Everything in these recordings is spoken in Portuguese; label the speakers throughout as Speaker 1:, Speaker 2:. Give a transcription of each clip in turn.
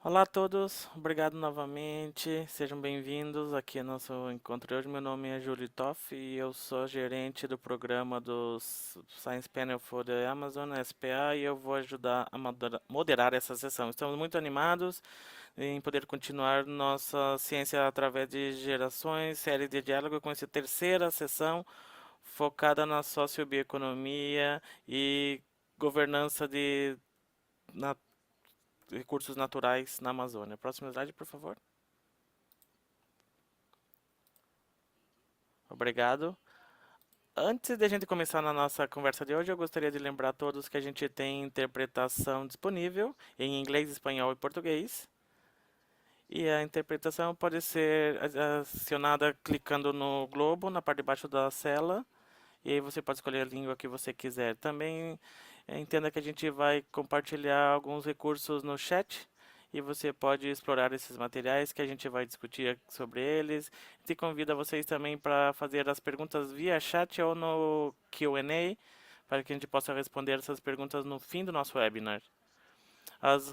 Speaker 1: Olá a todos, obrigado novamente, sejam bem-vindos aqui ao nosso encontro de hoje. Meu nome é Júlio Toff e eu sou gerente do programa do Science Panel for the Amazon, SPA, e eu vou ajudar a moderar essa sessão. Estamos muito animados em poder continuar nossa ciência através de gerações, série de diálogo com essa terceira sessão focada na sociobioeconomia e governança de recursos naturais na Amazônia. Próximo slide, por favor. Obrigado. Antes de a gente começar na nossa conversa de hoje, eu gostaria de lembrar a todos que a gente tem interpretação disponível em inglês, espanhol e português. E a interpretação pode ser acionada clicando no globo na parte de baixo da cela. E aí você pode escolher a língua que você quiser. Também entenda que a gente vai compartilhar alguns recursos no chat e você pode explorar esses materiais que a gente vai discutir sobre eles. Te convido a vocês também para fazer as perguntas via chat ou no Q&A para que a gente possa responder essas perguntas no fim do nosso webinar. As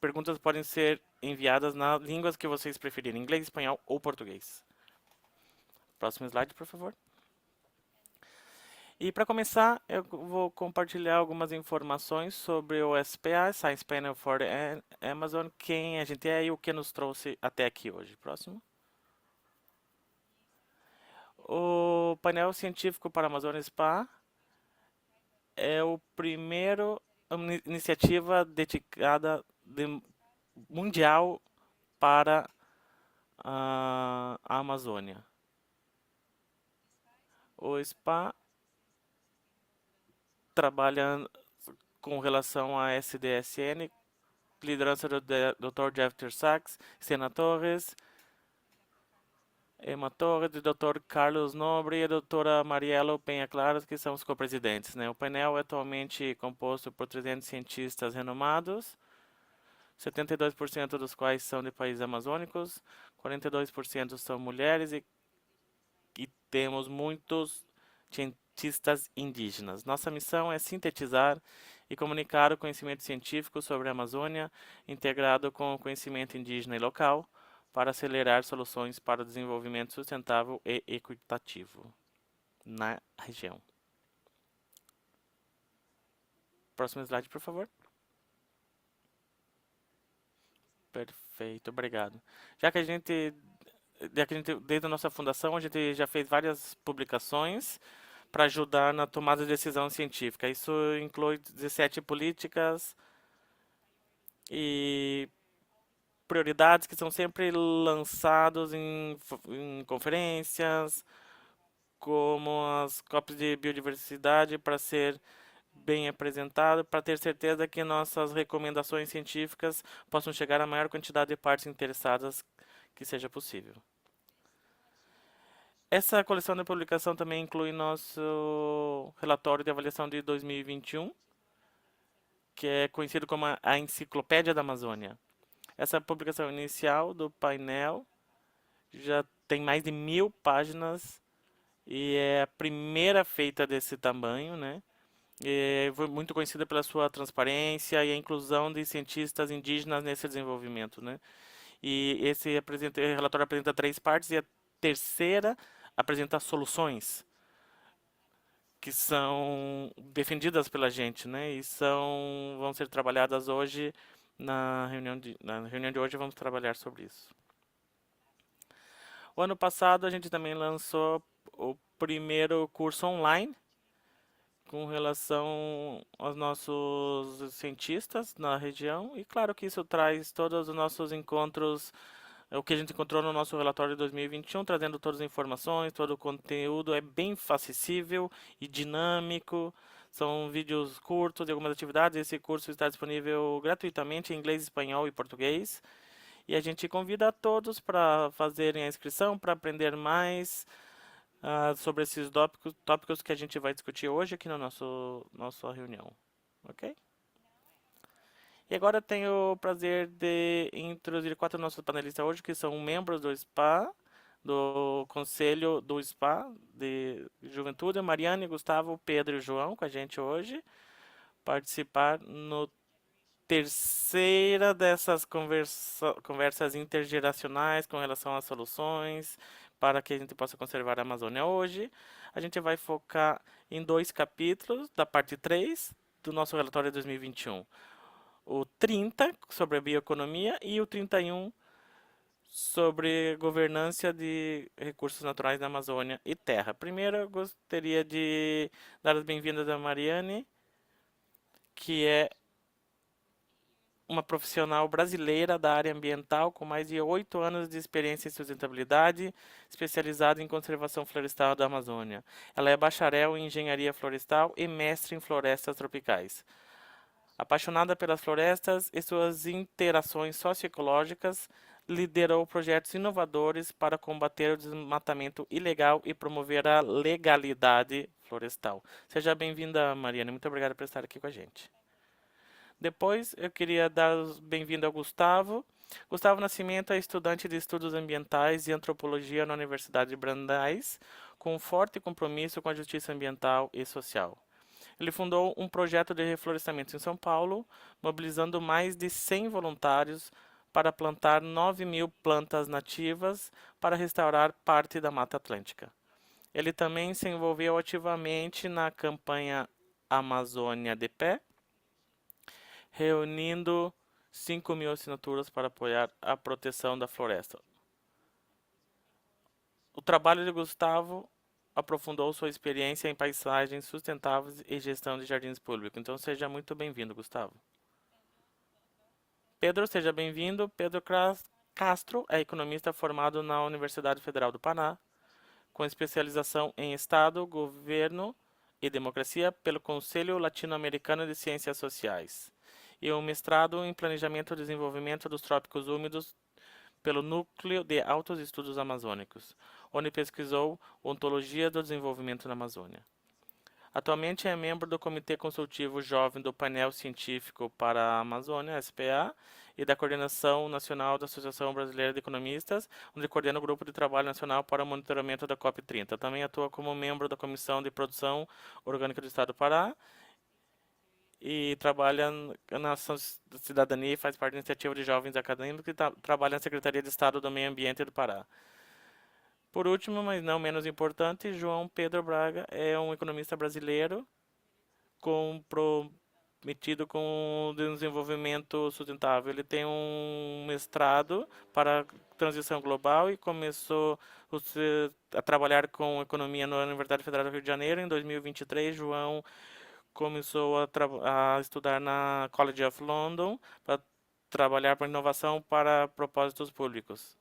Speaker 1: perguntas podem ser enviadas nas línguas que vocês preferirem, inglês, espanhol ou português. Próximo slide, por favor. E para começar, eu vou compartilhar algumas informações sobre o SPA, Science Panel for the Amazon, quem a gente é e o que nos trouxe até aqui hoje. Próximo. O painel científico para a Amazônia SPA é o primeiro iniciativa dedicada mundial para a Amazônia. O SPA trabalha com relação à SDSN, liderança do Dr. Jeffter Sachs, Sena Torres, Emma Torres, do Dr. Carlos Nobre e a doutora Marielo Penha Claros, que são os co-presidentes, né? O painel é atualmente composto por 300 cientistas renomados, 72% dos quais são de países amazônicos, 42% são mulheres e temos muitos cientistas indígenas. Nossa missão é sintetizar e comunicar o conhecimento científico sobre a Amazônia, integrado com o conhecimento indígena e local, para acelerar soluções para o desenvolvimento sustentável e equitativo na região. Próximo slide, por favor. Perfeito, obrigado. Desde a nossa fundação, a gente já fez várias publicações para ajudar na tomada de decisão científica. Isso inclui 17 políticas e prioridades que são sempre lançados em conferências, como as COPs de biodiversidade, para ser bem apresentado, para ter certeza que nossas recomendações científicas possam chegar à maior quantidade de partes interessadas que seja possível. Essa coleção de publicação também inclui nosso relatório de avaliação de 2021, que é conhecido como a Enciclopédia da Amazônia. Essa publicação inicial do painel já tem mais de 1000 páginas e é a primeira feita desse tamanho, né? E foi muito conhecida pela sua transparência e a inclusão de cientistas indígenas nesse desenvolvimento, né? E esse relatório apresenta 3 partes e a terceira apresenta soluções que são defendidas pela gente, né? E vão ser trabalhadas hoje na reunião de hoje vamos trabalhar sobre isso. O ano passado a gente também lançou o primeiro curso online com relação aos nossos cientistas na região e claro que isso traz todos os nossos encontros, o que a gente encontrou no nosso relatório de 2021, trazendo todas as informações, todo o conteúdo é bem acessível e dinâmico. São vídeos curtos de algumas atividades. Esse curso está disponível gratuitamente em inglês, espanhol e português. E a gente convida a todos para fazerem a inscrição, para aprender mais sobre esses tópicos que a gente vai discutir hoje aqui no nossa reunião. Ok? E agora tenho o prazer de introduzir 4 nossos panelistas hoje, que são membros do SPA, do Conselho do SPA de Juventude, Mariane, Gustavo, Pedro e João com a gente hoje, participar no terceira dessas conversas intergeracionais com relação às soluções para que a gente possa conservar a Amazônia hoje. A gente vai focar em 2 capítulos da parte 3 do nosso relatório de 2021. O 30 sobre a bioeconomia e o 31 sobre governança de recursos naturais na Amazônia e terra. Primeiro, eu gostaria de dar as bem-vindas a Mariane, que é uma profissional brasileira da área ambiental com mais de 8 anos de experiência em sustentabilidade, especializada em conservação florestal da Amazônia. Ela é bacharel em engenharia florestal e mestre em florestas tropicais. Apaixonada pelas florestas e suas interações socioecológicas, liderou projetos inovadores para combater o desmatamento ilegal e promover a legalidade florestal. Seja bem-vinda, Mariana. Muito obrigada por estar aqui com a gente. Depois, eu queria dar bem-vindo ao Gustavo. Gustavo Nascimento é estudante de Estudos Ambientais e Antropologia na Universidade de Brandeis, com um forte compromisso com a justiça ambiental e social. Ele fundou um projeto de reflorestamento em São Paulo, mobilizando mais de 100 voluntários para plantar 9.000 plantas nativas para restaurar parte da Mata Atlântica. Ele também se envolveu ativamente na campanha Amazônia de Pé, reunindo 5.000 assinaturas para apoiar a proteção da floresta. O trabalho de Gustavo aprofundou sua experiência em paisagens sustentáveis e gestão de jardins públicos. Então, seja muito bem-vindo, Gustavo. Pedro, seja bem-vindo. Pedro Castro é economista formado na Universidade Federal do Paraná, com especialização em Estado, Governo e Democracia pelo Conselho Latino-Americano de Ciências Sociais e um mestrado em Planejamento e Desenvolvimento dos Trópicos Úmidos pelo Núcleo de Altos Estudos Amazônicos, onde pesquisou Ontologia do Desenvolvimento na Amazônia. Atualmente é membro do Comitê Consultivo Jovem do Painel Científico para a Amazônia, SPA, e da Coordenação Nacional da Associação Brasileira de Economistas, onde coordena o Grupo de Trabalho Nacional para o Monitoramento da COP30. Também atua como membro da Comissão de Produção Orgânica do Estado do Pará e trabalha na Ação da Cidadania e faz parte da Iniciativa de Jovens Acadêmicos e trabalha na Secretaria de Estado do Meio Ambiente do Pará. Por último, mas não menos importante, João Pedro Braga é um economista brasileiro comprometido com o desenvolvimento sustentável. Ele tem um mestrado para transição global e começou a trabalhar com economia na Universidade Federal do Rio de Janeiro. Em 2023, João começou a estudar na College of London para trabalhar para inovação para propósitos públicos.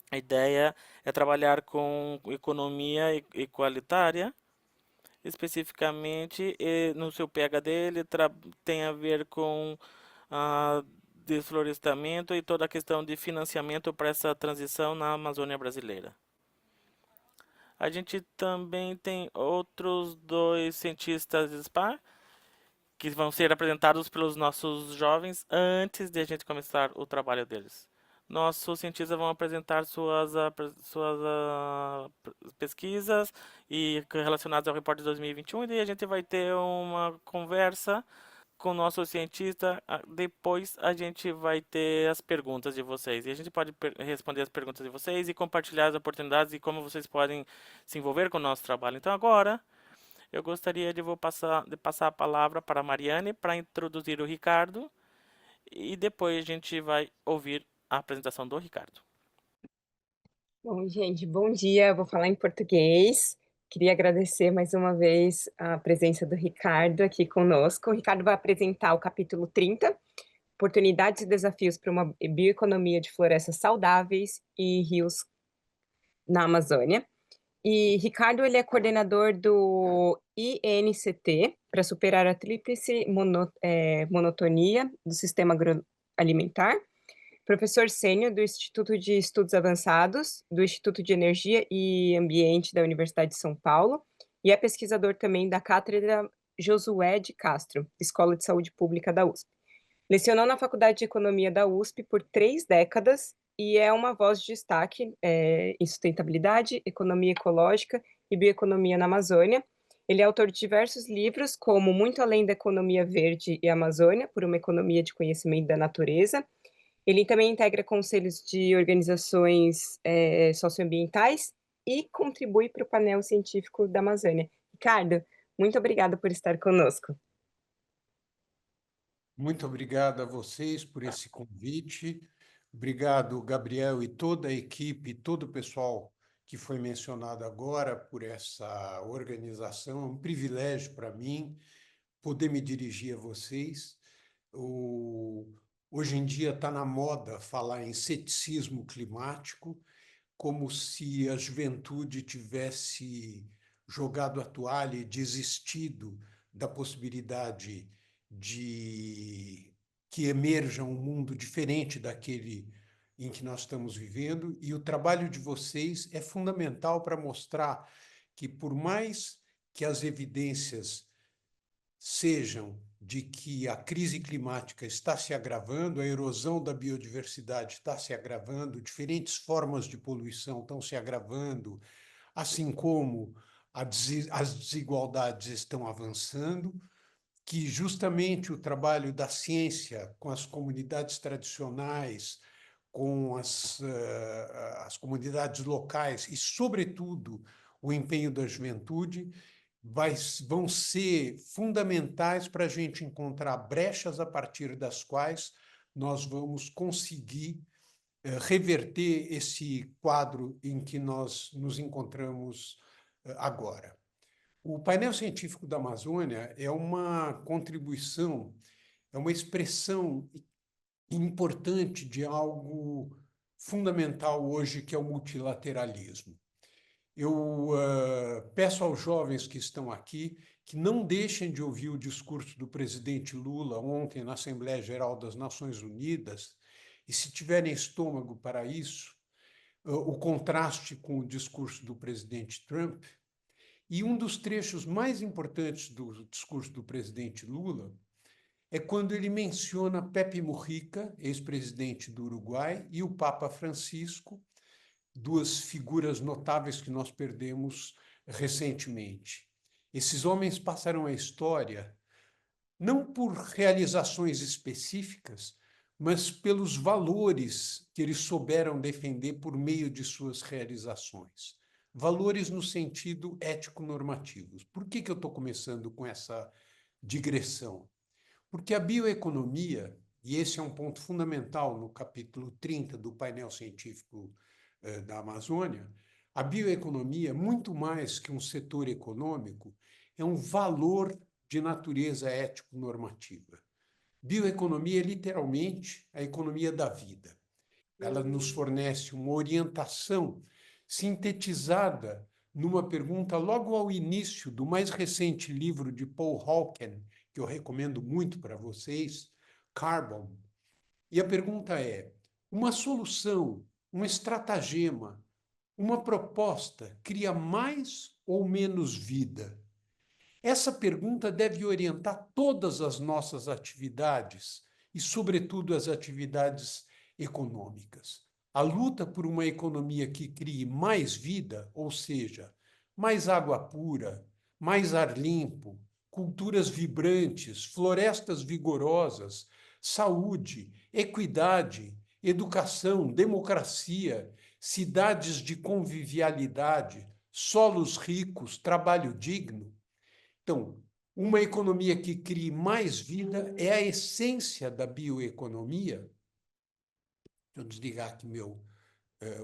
Speaker 1: A ideia é trabalhar com economia igualitária, especificamente no seu PhD ele tem a ver com desflorestamento e toda a questão de financiamento para essa transição na Amazônia brasileira. A gente também tem outros 2 cientistas de SPA que vão ser apresentados pelos nossos jovens antes de a gente começar o trabalho deles. Nossos cientistas vão apresentar suas pesquisas e relacionadas ao repórter de 2021 e daí a gente vai ter uma conversa com o nosso cientista. Depois a gente vai ter as perguntas de vocês e a gente pode responder as perguntas de vocês e compartilhar as oportunidades e como vocês podem se envolver com o nosso trabalho. Então agora eu gostaria de passar a palavra para a Mariane para introduzir o Ricardo e depois a gente vai ouvir a apresentação do Ricardo.
Speaker 2: Bom, gente, bom dia. Eu vou falar em português. Queria agradecer mais uma vez a presença do Ricardo aqui conosco. O Ricardo vai apresentar o capítulo 30, Oportunidades e Desafios para uma Bioeconomia de Florestas Saudáveis e Rios na Amazônia. E Ricardo, ele é coordenador do INCT para superar a tríplice monotonia do sistema agroalimentar, professor sênior do Instituto de Estudos Avançados, do Instituto de Energia e Ambiente da Universidade de São Paulo, e é pesquisador também da Cátedra Josué de Castro, Escola de Saúde Pública da USP. Lecionou na Faculdade de Economia da USP por 3 décadas e é uma voz de destaque em sustentabilidade, economia ecológica e bioeconomia na Amazônia. Ele é autor de diversos livros, como Muito Além da Economia Verde e Amazônia, por uma economia de conhecimento da natureza. Ele também integra conselhos de organizações, socioambientais e contribui para o painel científico da Amazônia. Ricardo, muito obrigada por estar conosco.
Speaker 3: Muito obrigado a vocês por esse convite. Obrigado, Gabriel, e toda a equipe, todo o pessoal que foi mencionado agora por essa organização. É um privilégio para mim poder me dirigir a vocês. Hoje em dia está na moda falar em ceticismo climático, como se a juventude tivesse jogado a toalha e desistido da possibilidade de que emerja um mundo diferente daquele em que nós estamos vivendo, e o trabalho de vocês é fundamental para mostrar que, por mais que as evidências sejam de que a crise climática está se agravando, a erosão da biodiversidade está se agravando, diferentes formas de poluição estão se agravando, assim como as desigualdades estão avançando, que justamente o trabalho da ciência com as comunidades tradicionais, com as comunidades locais e, sobretudo, o empenho da juventude vão ser fundamentais para a gente encontrar brechas a partir das quais nós vamos conseguir reverter esse quadro em que nós nos encontramos agora. O painel científico da Amazônia é uma contribuição, é uma expressão importante de algo fundamental hoje, que é o multilateralismo. Eu peço aos jovens que estão aqui que não deixem de ouvir o discurso do presidente Lula ontem na Assembleia Geral das Nações Unidas, e, se tiverem estômago para isso, o contraste com o discurso do presidente Trump. E um dos trechos mais importantes do discurso do presidente Lula é quando ele menciona Pepe Mujica, ex-presidente do Uruguai, e o Papa Francisco, duas figuras notáveis que nós perdemos recentemente. Esses homens passaram a história não por realizações específicas, mas pelos valores que eles souberam defender por meio de suas realizações. Valores no sentido ético-normativo. Por que eu estou começando com essa digressão? Porque a bioeconomia, e esse é um ponto fundamental no capítulo 30 do painel científico da Amazônia, a bioeconomia, muito mais que um setor econômico, é um valor de natureza ético-normativa. Bioeconomia é literalmente a economia da vida. Ela nos fornece uma orientação sintetizada numa pergunta logo ao início do mais recente livro de Paul Hawken, que eu recomendo muito para vocês, Carbon. E a pergunta é: uma solução, um estratagema, uma proposta cria mais ou menos vida? Essa pergunta deve orientar todas as nossas atividades e, sobretudo, as atividades econômicas. A luta por uma economia que crie mais vida, ou seja, mais água pura, mais ar limpo, culturas vibrantes, florestas vigorosas, saúde, equidade, educação, democracia, cidades de convivialidade, solos ricos, trabalho digno. Então, uma economia que crie mais vida é a essência da bioeconomia. Deixa eu desligar aqui meu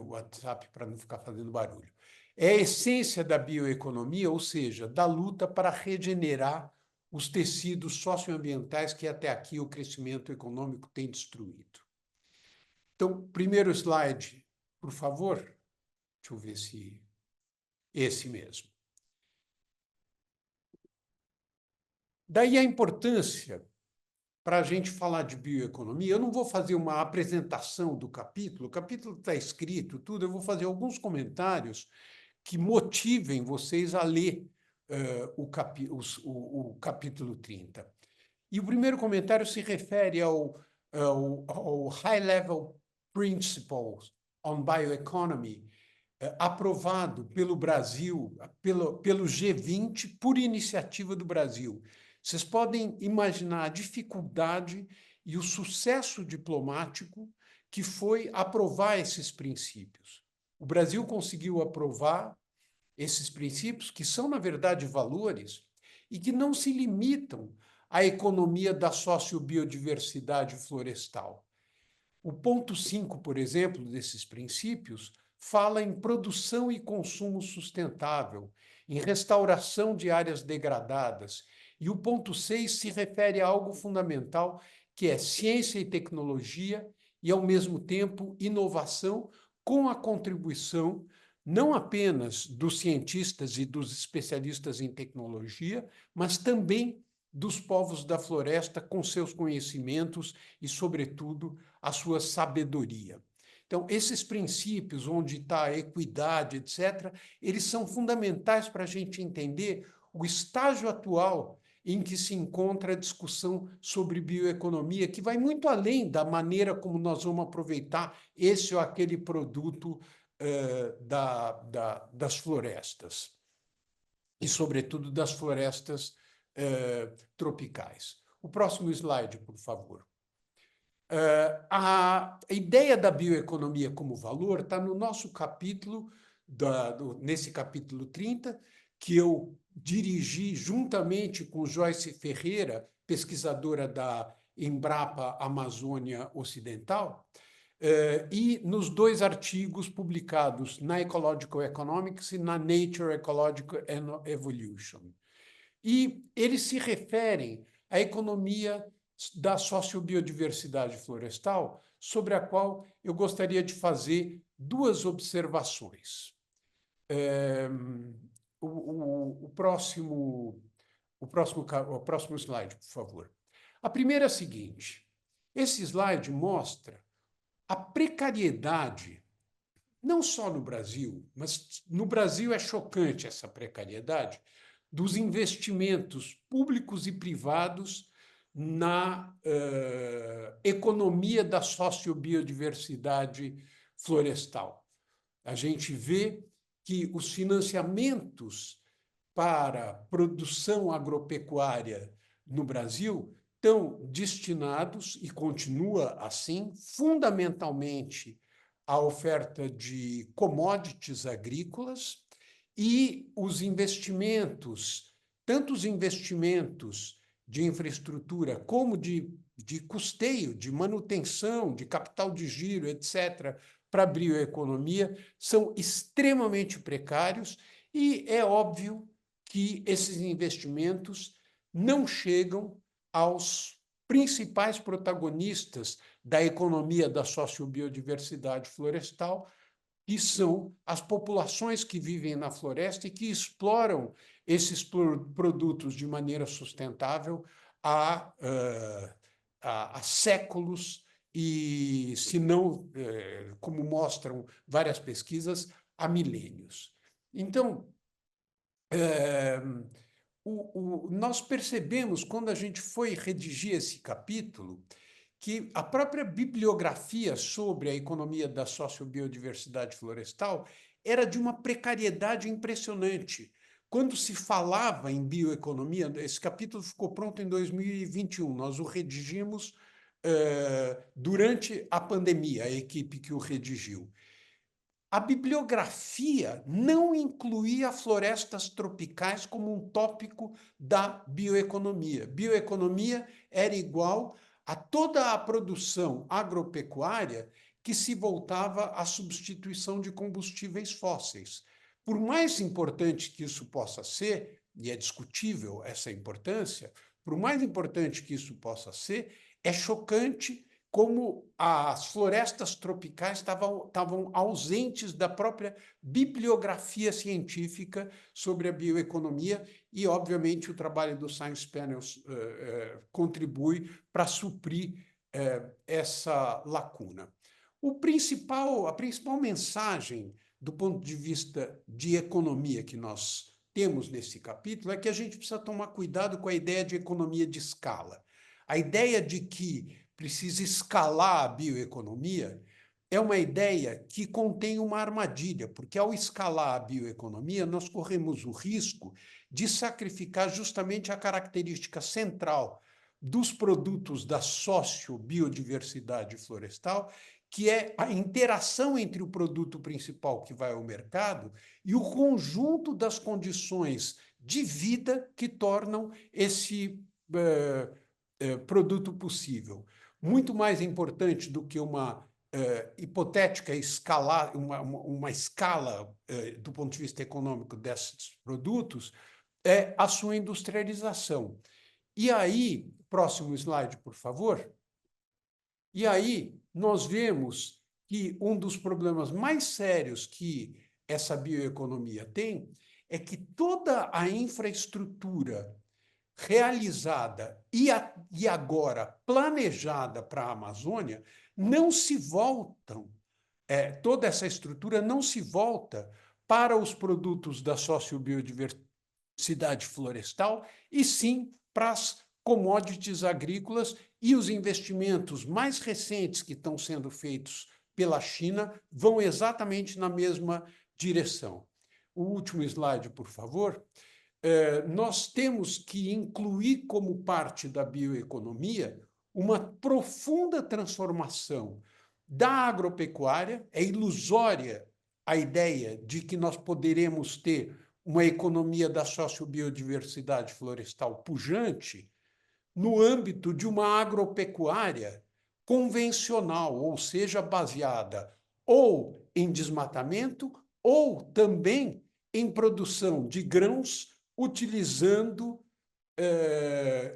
Speaker 3: WhatsApp para não ficar fazendo barulho. É a essência da bioeconomia, ou seja, da luta para regenerar os tecidos socioambientais que até aqui o crescimento econômico tem destruído. Então, primeiro slide, por favor. Deixa eu ver se esse mesmo. Daí a importância para a gente falar de bioeconomia. Eu não vou fazer uma apresentação do capítulo, o capítulo está escrito, tudo, eu vou fazer alguns comentários que motivem vocês a ler o capítulo 30. E o primeiro comentário se refere ao High Level Principles on Bioeconomy, aprovado pelo Brasil, pelo G20, por iniciativa do Brasil. Vocês podem imaginar a dificuldade e o sucesso diplomático que foi aprovar esses princípios. O Brasil conseguiu aprovar esses princípios, que são, na verdade, valores, e que não se limitam à economia da sociobiodiversidade florestal. O ponto 5, por exemplo, desses princípios, fala em produção e consumo sustentável, em restauração de áreas degradadas. E o ponto 6 se refere a algo fundamental, que é ciência e tecnologia e, ao mesmo tempo, inovação, com a contribuição não apenas dos cientistas e dos especialistas em tecnologia, mas também dos povos da floresta com seus conhecimentos e, sobretudo, a sua sabedoria. Então, esses princípios, onde está a equidade, etc., eles são fundamentais para a gente entender o estágio atual em que se encontra a discussão sobre bioeconomia, que vai muito além da maneira como nós vamos aproveitar esse ou aquele produto das florestas, e, sobretudo, das florestas tropicais. O próximo slide, por favor. A ideia da bioeconomia como valor está no nosso capítulo, nesse capítulo 30, que eu dirigi juntamente com Joyce Ferreira, pesquisadora da Embrapa Amazônia Ocidental, e nos 2 artigos publicados na Ecological Economics e na Nature Ecological Evolution. E eles se referem à economia da sociobiodiversidade florestal, sobre a qual eu gostaria de fazer 2 observações. O próximo slide, por favor. A primeira é a seguinte: esse slide mostra a precariedade, não só no Brasil, mas no Brasil é chocante essa precariedade, dos investimentos públicos e privados na economia da sociobiodiversidade florestal. A gente vê que os financiamentos para produção agropecuária no Brasil estão destinados, e continua assim, fundamentalmente à oferta de commodities agrícolas, e os investimentos, tanto os investimentos de infraestrutura como de custeio, de manutenção, de capital de giro, etc., para a bioeconomia, são extremamente precários, e é óbvio que esses investimentos não chegam aos principais protagonistas da economia da sociobiodiversidade florestal, que são as populações que vivem na floresta e que exploram esses produtos de maneira sustentável há séculos e, se não, como mostram várias pesquisas, há milênios. Então, nós percebemos, quando a gente foi redigir esse capítulo, que a própria bibliografia sobre a economia da sociobiodiversidade florestal era de uma precariedade impressionante. Quando se falava em bioeconomia, esse capítulo ficou pronto em 2021, nós o redigimos durante a pandemia, a equipe que o redigiu. A bibliografia não incluía florestas tropicais como um tópico da bioeconomia. Bioeconomia era igual a toda a produção agropecuária que se voltava à substituição de combustíveis fósseis. Por mais importante que isso possa ser, e é discutível essa importância, por mais importante que isso possa ser, é chocante como as florestas tropicais estavam ausentes da própria bibliografia científica sobre a bioeconomia, e, obviamente, o trabalho do Science Panels contribui para suprir essa lacuna. A principal mensagem do ponto de vista de economia que nós temos nesse capítulo é que a gente precisa tomar cuidado com a ideia de economia de escala. A ideia de que precisa escalar a bioeconomia é uma ideia que contém uma armadilha, porque ao escalar a bioeconomia, nós corremos o risco de sacrificar justamente a característica central dos produtos da sociobiodiversidade florestal, que é a interação entre o produto principal que vai ao mercado e o conjunto das condições de vida que tornam esse produto possível. Muito mais importante do que uma hipotética escala, uma escala do ponto de vista econômico desses produtos, é a sua industrialização. E aí, próximo slide, por favor. E aí, nós vemos que um dos problemas mais sérios que essa bioeconomia tem é que toda a infraestrutura realizada e agora planejada para a Amazônia não se voltam, toda essa estrutura não se volta para os produtos da sociobiodiversidade florestal, e sim para as commodities agrícolas, e os investimentos mais recentes que estão sendo feitos pela China vão exatamente na mesma direção. O último slide, por favor. Nós temos que incluir como parte da bioeconomia uma profunda transformação da agropecuária. É ilusória a ideia de que nós poderemos ter uma economia da sociobiodiversidade florestal pujante no âmbito de uma agropecuária convencional, ou seja, baseada ou em desmatamento ou também em produção de grãos utilizando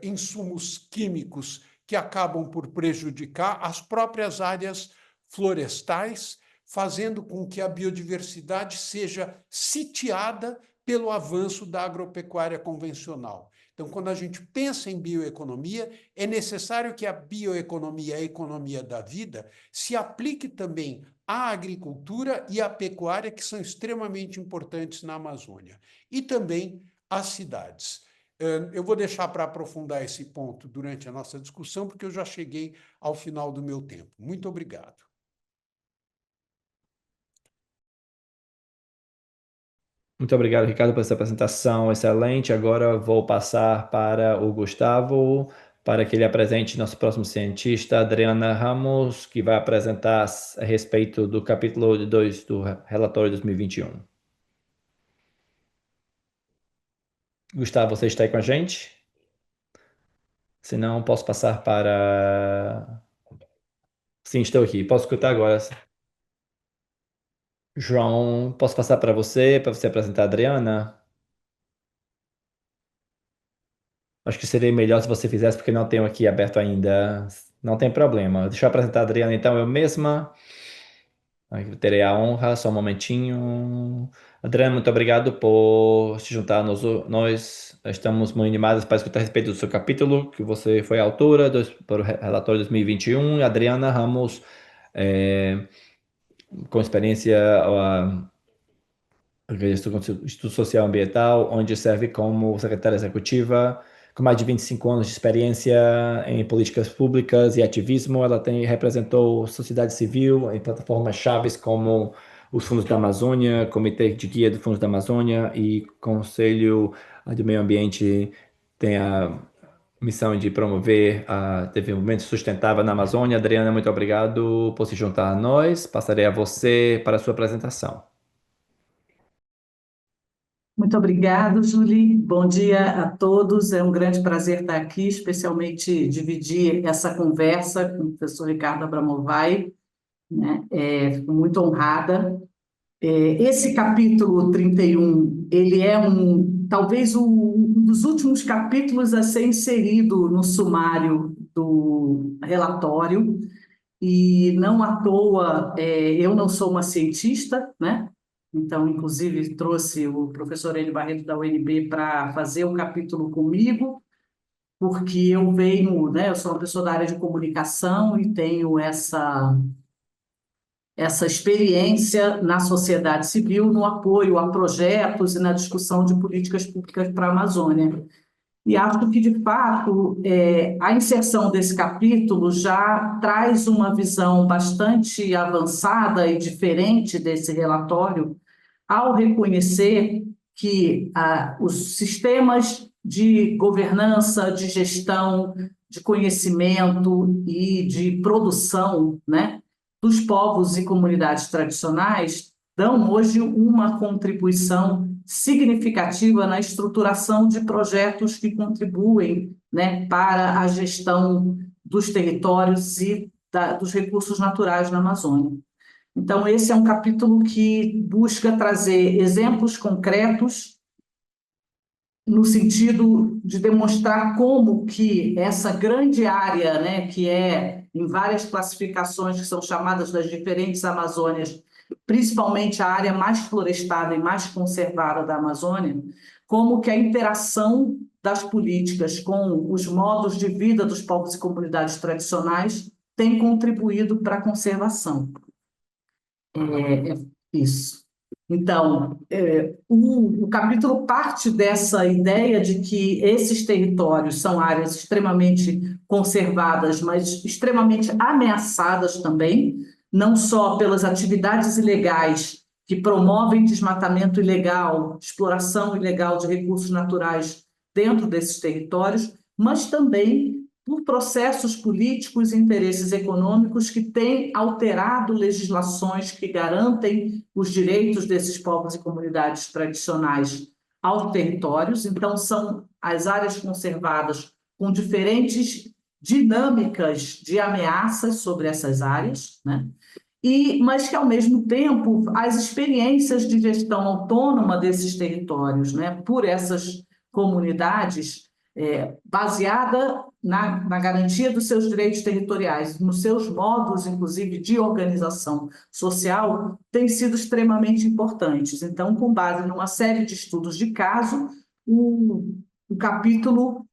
Speaker 3: insumos químicos que acabam por prejudicar as próprias áreas florestais, fazendo com que a biodiversidade seja sitiada pelo avanço da agropecuária convencional. Então, quando a gente pensa em bioeconomia, é necessário que a bioeconomia, a economia da vida, se aplique também à agricultura e à pecuária, que são extremamente importantes na Amazônia, e também às cidades. Eu vou deixar para aprofundar esse ponto durante a nossa discussão, porque eu já cheguei ao final do meu tempo. Muito obrigado.
Speaker 4: Muito obrigado, Ricardo, por essa apresentação excelente. Agora vou passar para o Gustavo, para que ele apresente nosso próximo cientista, Adriana Ramos, que vai apresentar a respeito do capítulo 2 do relatório 2021. Gustavo, você está aí com a gente? Se não, posso passar para... Sim, estou aqui. Posso escutar agora. João, posso passar para você apresentar a Adriana? Acho que seria melhor se você fizesse, porque não tenho aqui aberto ainda. Não tem problema. Deixa eu apresentar a Adriana, então, eu mesma. Eu terei a honra, só um momentinho. Adriana, muito obrigado por se juntar a nós. Estamos muito animados para escutar a respeito do seu capítulo, que você foi a autora para o relatório 2021. Adriana Ramos, com experiência Instituto Social Ambiental, onde serve como secretária executiva, com mais de 25 anos de experiência em políticas públicas e ativismo. Ela representou sociedade civil em plataformas chaves como os Fundos da Amazônia, Comitê de Guia dos Fundos da Amazônia e Conselho do Meio Ambiente. Tem a missão de promover o desenvolvimento sustentável na Amazônia. Adriana, muito obrigado por se juntar a nós. Passarei a você para a sua apresentação.
Speaker 5: Muito obrigada, Julie. Bom dia a todos. É um grande prazer estar aqui, especialmente dividir essa conversa com o professor Ricardo Abramovay, né? Fico muito honrada. Esse capítulo 31, ele é talvez um dos últimos capítulos a ser inserido no sumário do relatório, e não à toa, eu não sou uma cientista, né? Então, inclusive, trouxe o professor Hélio Barreto da UNB para fazer o capítulo comigo, porque eu venho, né, eu sou uma pessoa da área de comunicação e tenho essa experiência na sociedade civil, no apoio a projetos e na discussão de políticas públicas para a Amazônia. E acho que, de fato, a inserção desse capítulo já traz uma visão bastante avançada e diferente desse relatório, ao reconhecer que os sistemas de governança, de gestão, de conhecimento e de produção, né, dos povos e comunidades tradicionais dão hoje uma contribuição significativa na estruturação de projetos que contribuem, né, para a gestão dos territórios e dos recursos naturais na Amazônia. Então, esse é um capítulo que busca trazer exemplos concretos no sentido de demonstrar como que essa grande área, né, que é em várias classificações que são chamadas das diferentes Amazônias, principalmente a área mais florestada e mais conservada da Amazônia, como que a interação das políticas com os modos de vida dos povos e comunidades tradicionais tem contribuído para a conservação. Isso. Então, o capítulo parte dessa ideia de que esses territórios são áreas extremamente conservadas, mas extremamente ameaçadas também, não só pelas atividades ilegais que promovem desmatamento ilegal, exploração ilegal de recursos naturais dentro desses territórios, mas também por processos políticos e interesses econômicos que têm alterado legislações que garantem os direitos desses povos e comunidades tradicionais aos territórios. Então, são as áreas conservadas com diferentes dinâmicas de ameaças sobre essas áreas, né? Mas que, ao mesmo tempo, as experiências de gestão autônoma desses territórios, né, por essas comunidades, baseada na garantia dos seus direitos territoriais, nos seus modos, inclusive, de organização social, têm sido extremamente importantes. Então, com base numa série de estudos de caso, o capítulo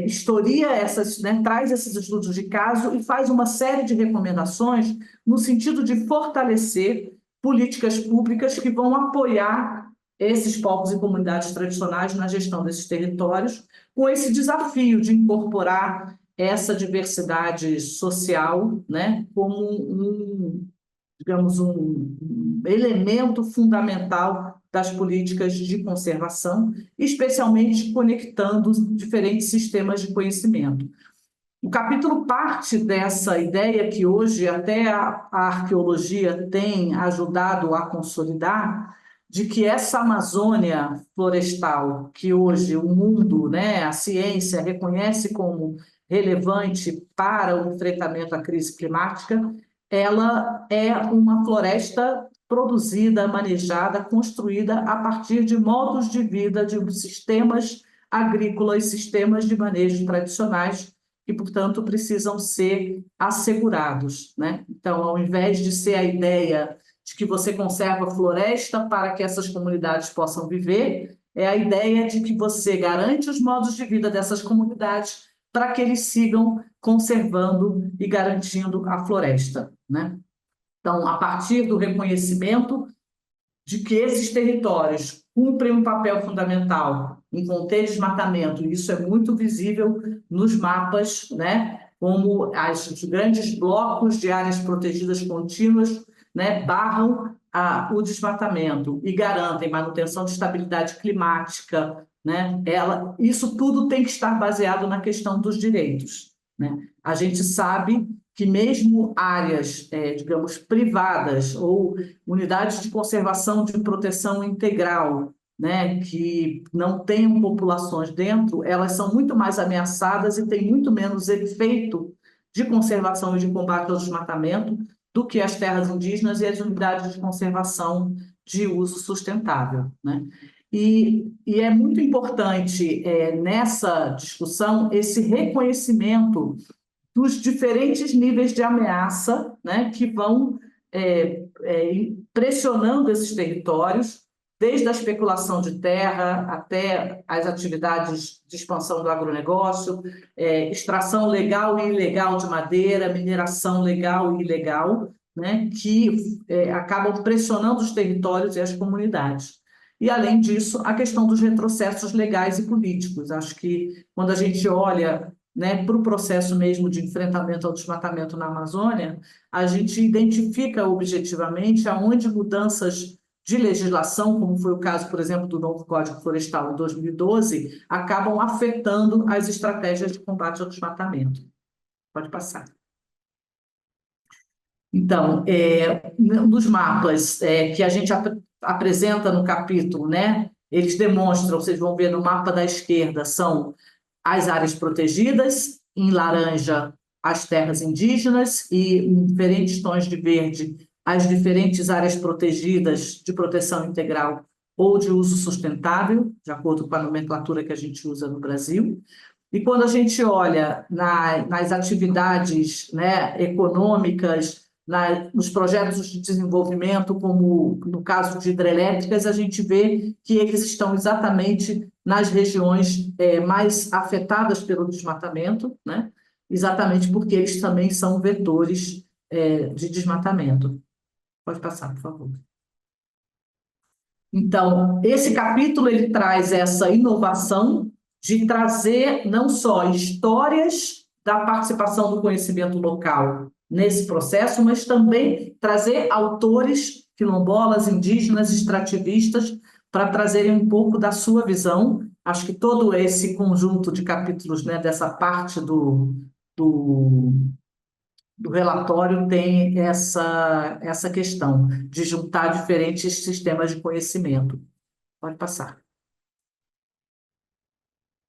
Speaker 5: historia essas, né, traz esses estudos de caso e faz uma série de recomendações no sentido de fortalecer políticas públicas que vão apoiar esses povos e comunidades tradicionais na gestão desses territórios, com esse desafio de incorporar essa diversidade social, né, como digamos, um elemento fundamental das políticas de conservação, especialmente conectando diferentes sistemas de conhecimento. O capítulo parte dessa ideia que hoje até a arqueologia tem ajudado a consolidar, de que essa Amazônia florestal, que hoje o mundo, né, a ciência reconhece como relevante para o enfrentamento à crise climática, ela é uma floresta produzida, manejada, construída a partir de modos de vida de sistemas agrícolas, sistemas de manejo tradicionais, que, portanto, precisam ser assegurados, né? Então, ao invés de ser a ideia de que você conserva floresta para que essas comunidades possam viver, é a ideia de que você garante os modos de vida dessas comunidades para que eles sigam conservando e garantindo a floresta, né? Então, a partir do reconhecimento de que esses territórios cumprem um papel fundamental em conter desmatamento, e isso é muito visível nos mapas, né, como os grandes blocos de áreas protegidas contínuas, né, barram o desmatamento e garantem manutenção de estabilidade climática, né? Isso tudo tem que estar baseado na questão dos direitos, né? A gente sabe que mesmo áreas, digamos, privadas ou unidades de conservação de proteção integral, né, que não tenham populações dentro, elas são muito mais ameaçadas e têm muito menos efeito de conservação e de combate ao desmatamento do que as terras indígenas e as unidades de conservação de uso sustentável, né? E é muito importante, nessa discussão, esse reconhecimento dos diferentes níveis de ameaça, né, que vão pressionando esses territórios, desde a especulação de terra até as atividades de expansão do agronegócio, extração legal e ilegal de madeira, mineração legal e ilegal, né, que acabam pressionando os territórios e as comunidades. E, além disso, a questão dos retrocessos legais e políticos. Acho que, quando a gente olha, né, para o processo mesmo de enfrentamento ao desmatamento na Amazônia, a gente identifica objetivamente aonde mudanças de legislação, como foi o caso, por exemplo, do novo Código Florestal em 2012, acabam afetando as estratégias de combate ao desmatamento. Pode passar. Então, um dos mapas que a gente apresenta no capítulo, né, eles demonstram, vocês vão ver no mapa da esquerda, são as áreas protegidas, em laranja as terras indígenas e em diferentes tons de verde as diferentes áreas protegidas de proteção integral ou de uso sustentável, de acordo com a nomenclatura que a gente usa no Brasil. E quando a gente olha nas atividades, né, econômicas, nos projetos de desenvolvimento, como no caso de hidrelétricas, a gente vê que eles estão exatamente nas regiões mais afetadas pelo desmatamento, né? Exatamente porque eles também são vetores de desmatamento. Pode passar, por favor. Então, esse capítulo ele traz essa inovação de trazer não só histórias da participação do conhecimento local nesse processo, mas também trazer autores quilombolas, indígenas, extrativistas, para trazerem um pouco da sua visão. Acho que todo esse conjunto de capítulos, né, dessa parte do relatório tem essa questão de juntar diferentes sistemas de conhecimento. Pode passar.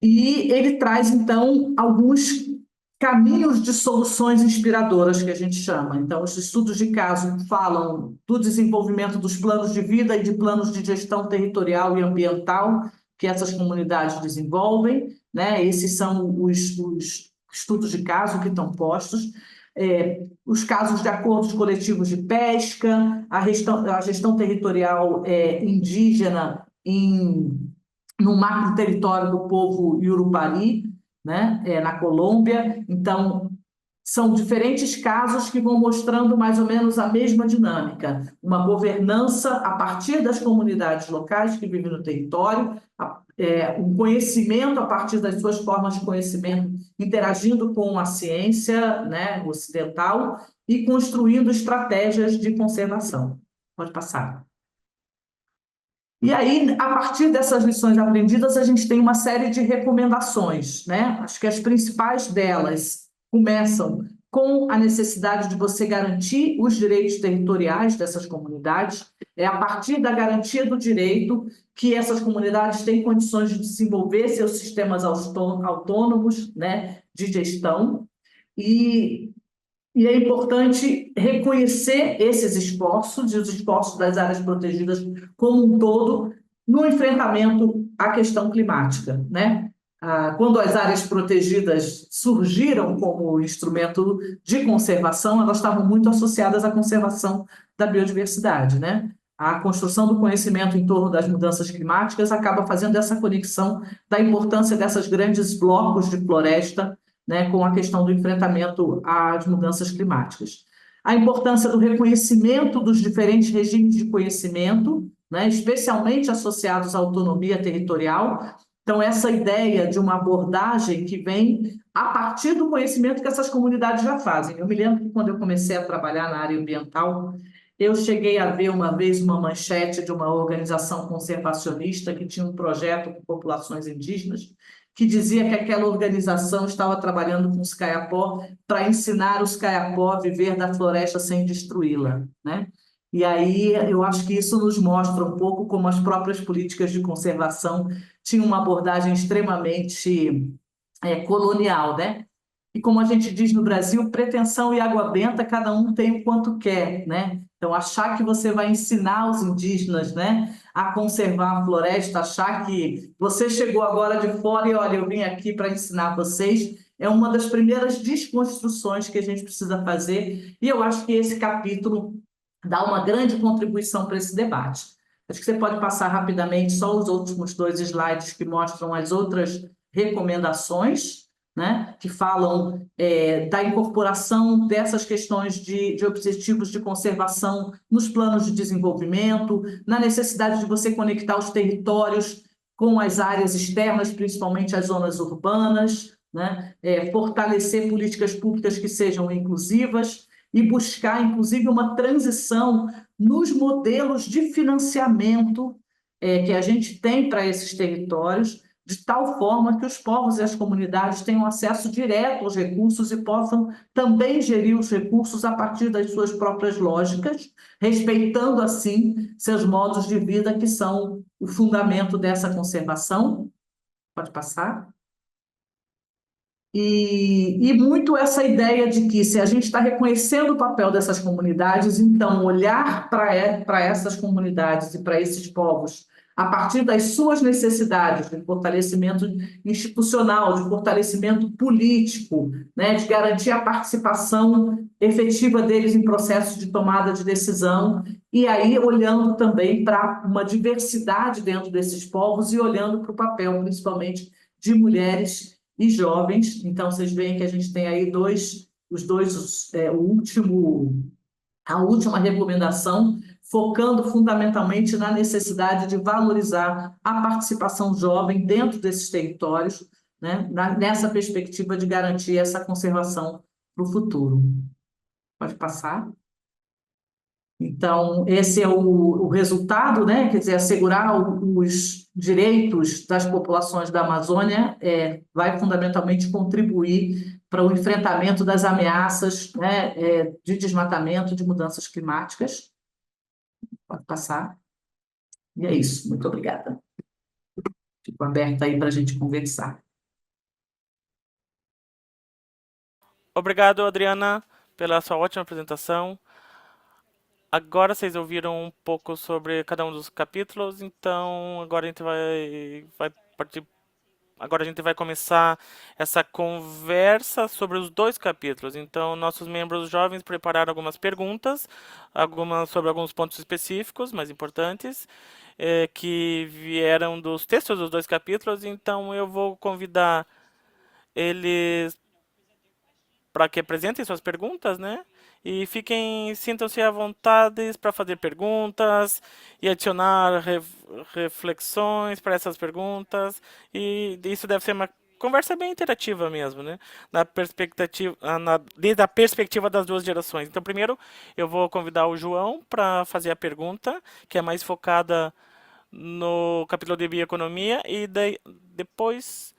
Speaker 5: E ele traz, então, alguns caminhos de soluções inspiradoras, que a gente chama. Então, os estudos de caso falam do desenvolvimento dos planos de vida e de planos de gestão territorial e ambiental que essas comunidades desenvolvem, né? Esses são os estudos de caso que estão postos. Os casos de acordos coletivos de pesca, a gestão territorial indígena no macro território do povo Iorubari, né, na Colômbia. Então, são diferentes casos que vão mostrando mais ou menos a mesma dinâmica, uma governança a partir das comunidades locais que vivem no território, um conhecimento a partir das suas formas de conhecimento, interagindo com a ciência, né, ocidental e construindo estratégias de conservação. Pode passar. E aí, a partir dessas lições aprendidas, a gente tem uma série de recomendações, né? Acho que as principais delas começam com a necessidade de você garantir os direitos territoriais dessas comunidades. É a partir da garantia do direito que essas comunidades têm condições de desenvolver seus sistemas autônomos, né, de gestão. E é importante reconhecer esses esforços e os esforços das áreas protegidas como um todo no enfrentamento à questão climática, né? Quando as áreas protegidas surgiram como instrumento de conservação, elas estavam muito associadas à conservação da biodiversidade, né? A construção do conhecimento em torno das mudanças climáticas acaba fazendo essa conexão da importância desses grandes blocos de floresta, né, com a questão do enfrentamento às mudanças climáticas. A importância do reconhecimento dos diferentes regimes de conhecimento, né, especialmente associados à autonomia territorial. Então, essa ideia de uma abordagem que vem a partir do conhecimento que essas comunidades já fazem. Eu me lembro que, quando eu comecei a trabalhar na área ambiental, eu cheguei a ver uma vez uma manchete de uma organização conservacionista que tinha um projeto com populações indígenas, que dizia que aquela organização estava trabalhando com os caiapó para ensinar os caiapó a viver da floresta sem destruí-la, né? E aí eu acho que isso nos mostra um pouco como as próprias políticas de conservação tinham uma abordagem extremamente colonial, né? E como a gente diz no Brasil, pretensão e água benta, cada um tem o quanto quer, né? Então, achar que você vai ensinar os indígenas, né, a conservar a floresta, achar que você chegou agora de fora e, olha, eu vim aqui para ensinar vocês, é uma das primeiras desconstruções que a gente precisa fazer, e eu acho que esse capítulo dá uma grande contribuição para esse debate. Acho que você pode passar rapidamente só os últimos 2 slides que mostram as outras recomendações, né, que falam da incorporação dessas questões de objetivos de conservação nos planos de desenvolvimento, na necessidade de você conectar os territórios com as áreas externas, principalmente as zonas urbanas, né, fortalecer políticas públicas que sejam inclusivas e buscar, inclusive, uma transição nos modelos de financiamento que a gente tem para esses territórios, de tal forma que os povos e as comunidades tenham acesso direto aos recursos e possam também gerir os recursos a partir das suas próprias lógicas, respeitando, assim, seus modos de vida, que são o fundamento dessa conservação. Pode passar. E muito essa ideia de que, se a gente está reconhecendo o papel dessas comunidades, então olhar para essas comunidades e para esses povos a partir das suas necessidades de fortalecimento institucional, de fortalecimento político, né, de garantir a participação efetiva deles em processos de tomada de decisão, e aí olhando também para uma diversidade dentro desses povos e olhando para o papel, principalmente, de mulheres e jovens. Então, vocês veem que a gente tem aí a última recomendação, focando fundamentalmente na necessidade de valorizar a participação jovem dentro desses territórios, né, nessa perspectiva de garantir essa conservação para o futuro. Pode passar. Então, esse é o resultado, né? Quer dizer, assegurar os direitos das populações da Amazônia vai fundamentalmente contribuir para o enfrentamento das ameaças, né, de desmatamento, de mudanças climáticas. Pode passar. E é isso. Muito obrigada. Fico aberta aí para a gente conversar.
Speaker 1: Obrigado, Adriana, pela sua ótima apresentação. Agora vocês ouviram um pouco sobre cada um dos capítulos, então agora a gente vai partir. Agora a gente vai começar essa conversa sobre os dois capítulos. Então, nossos membros jovens prepararam algumas perguntas, sobre alguns pontos específicos, mais importantes, que vieram dos textos dos dois capítulos. Então, eu vou convidar eles para que apresentem suas perguntas, né? E sintam-se à vontade para fazer perguntas e adicionar reflexões para essas perguntas. E isso deve ser uma conversa bem interativa mesmo, né? Desde a perspectiva das duas gerações. Então, primeiro, eu vou convidar o João para fazer a pergunta, que é mais focada no capítulo de bioeconomia, e depois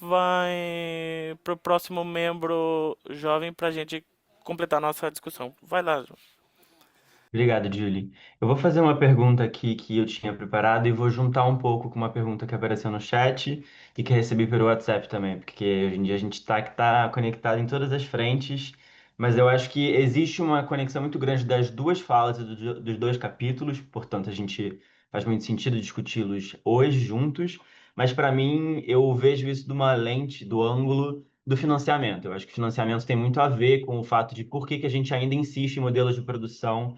Speaker 1: vai para o próximo membro jovem para a gente completar a nossa discussão. Vai lá, João.
Speaker 6: Obrigado, Julie. Eu vou fazer uma pergunta aqui que eu tinha preparado e vou juntar um pouco com uma pergunta que apareceu no chat e que recebi pelo WhatsApp também, porque hoje em dia a gente está que tá conectado em todas as frentes, mas eu acho que existe uma conexão muito grande das duas falas e dos dois capítulos, portanto a gente faz muito sentido discuti-los hoje juntos, mas para mim eu vejo isso de uma lente, do ângulo do financiamento. Eu acho que financiamento tem muito a ver com o fato de por que que a gente ainda insiste em modelos de produção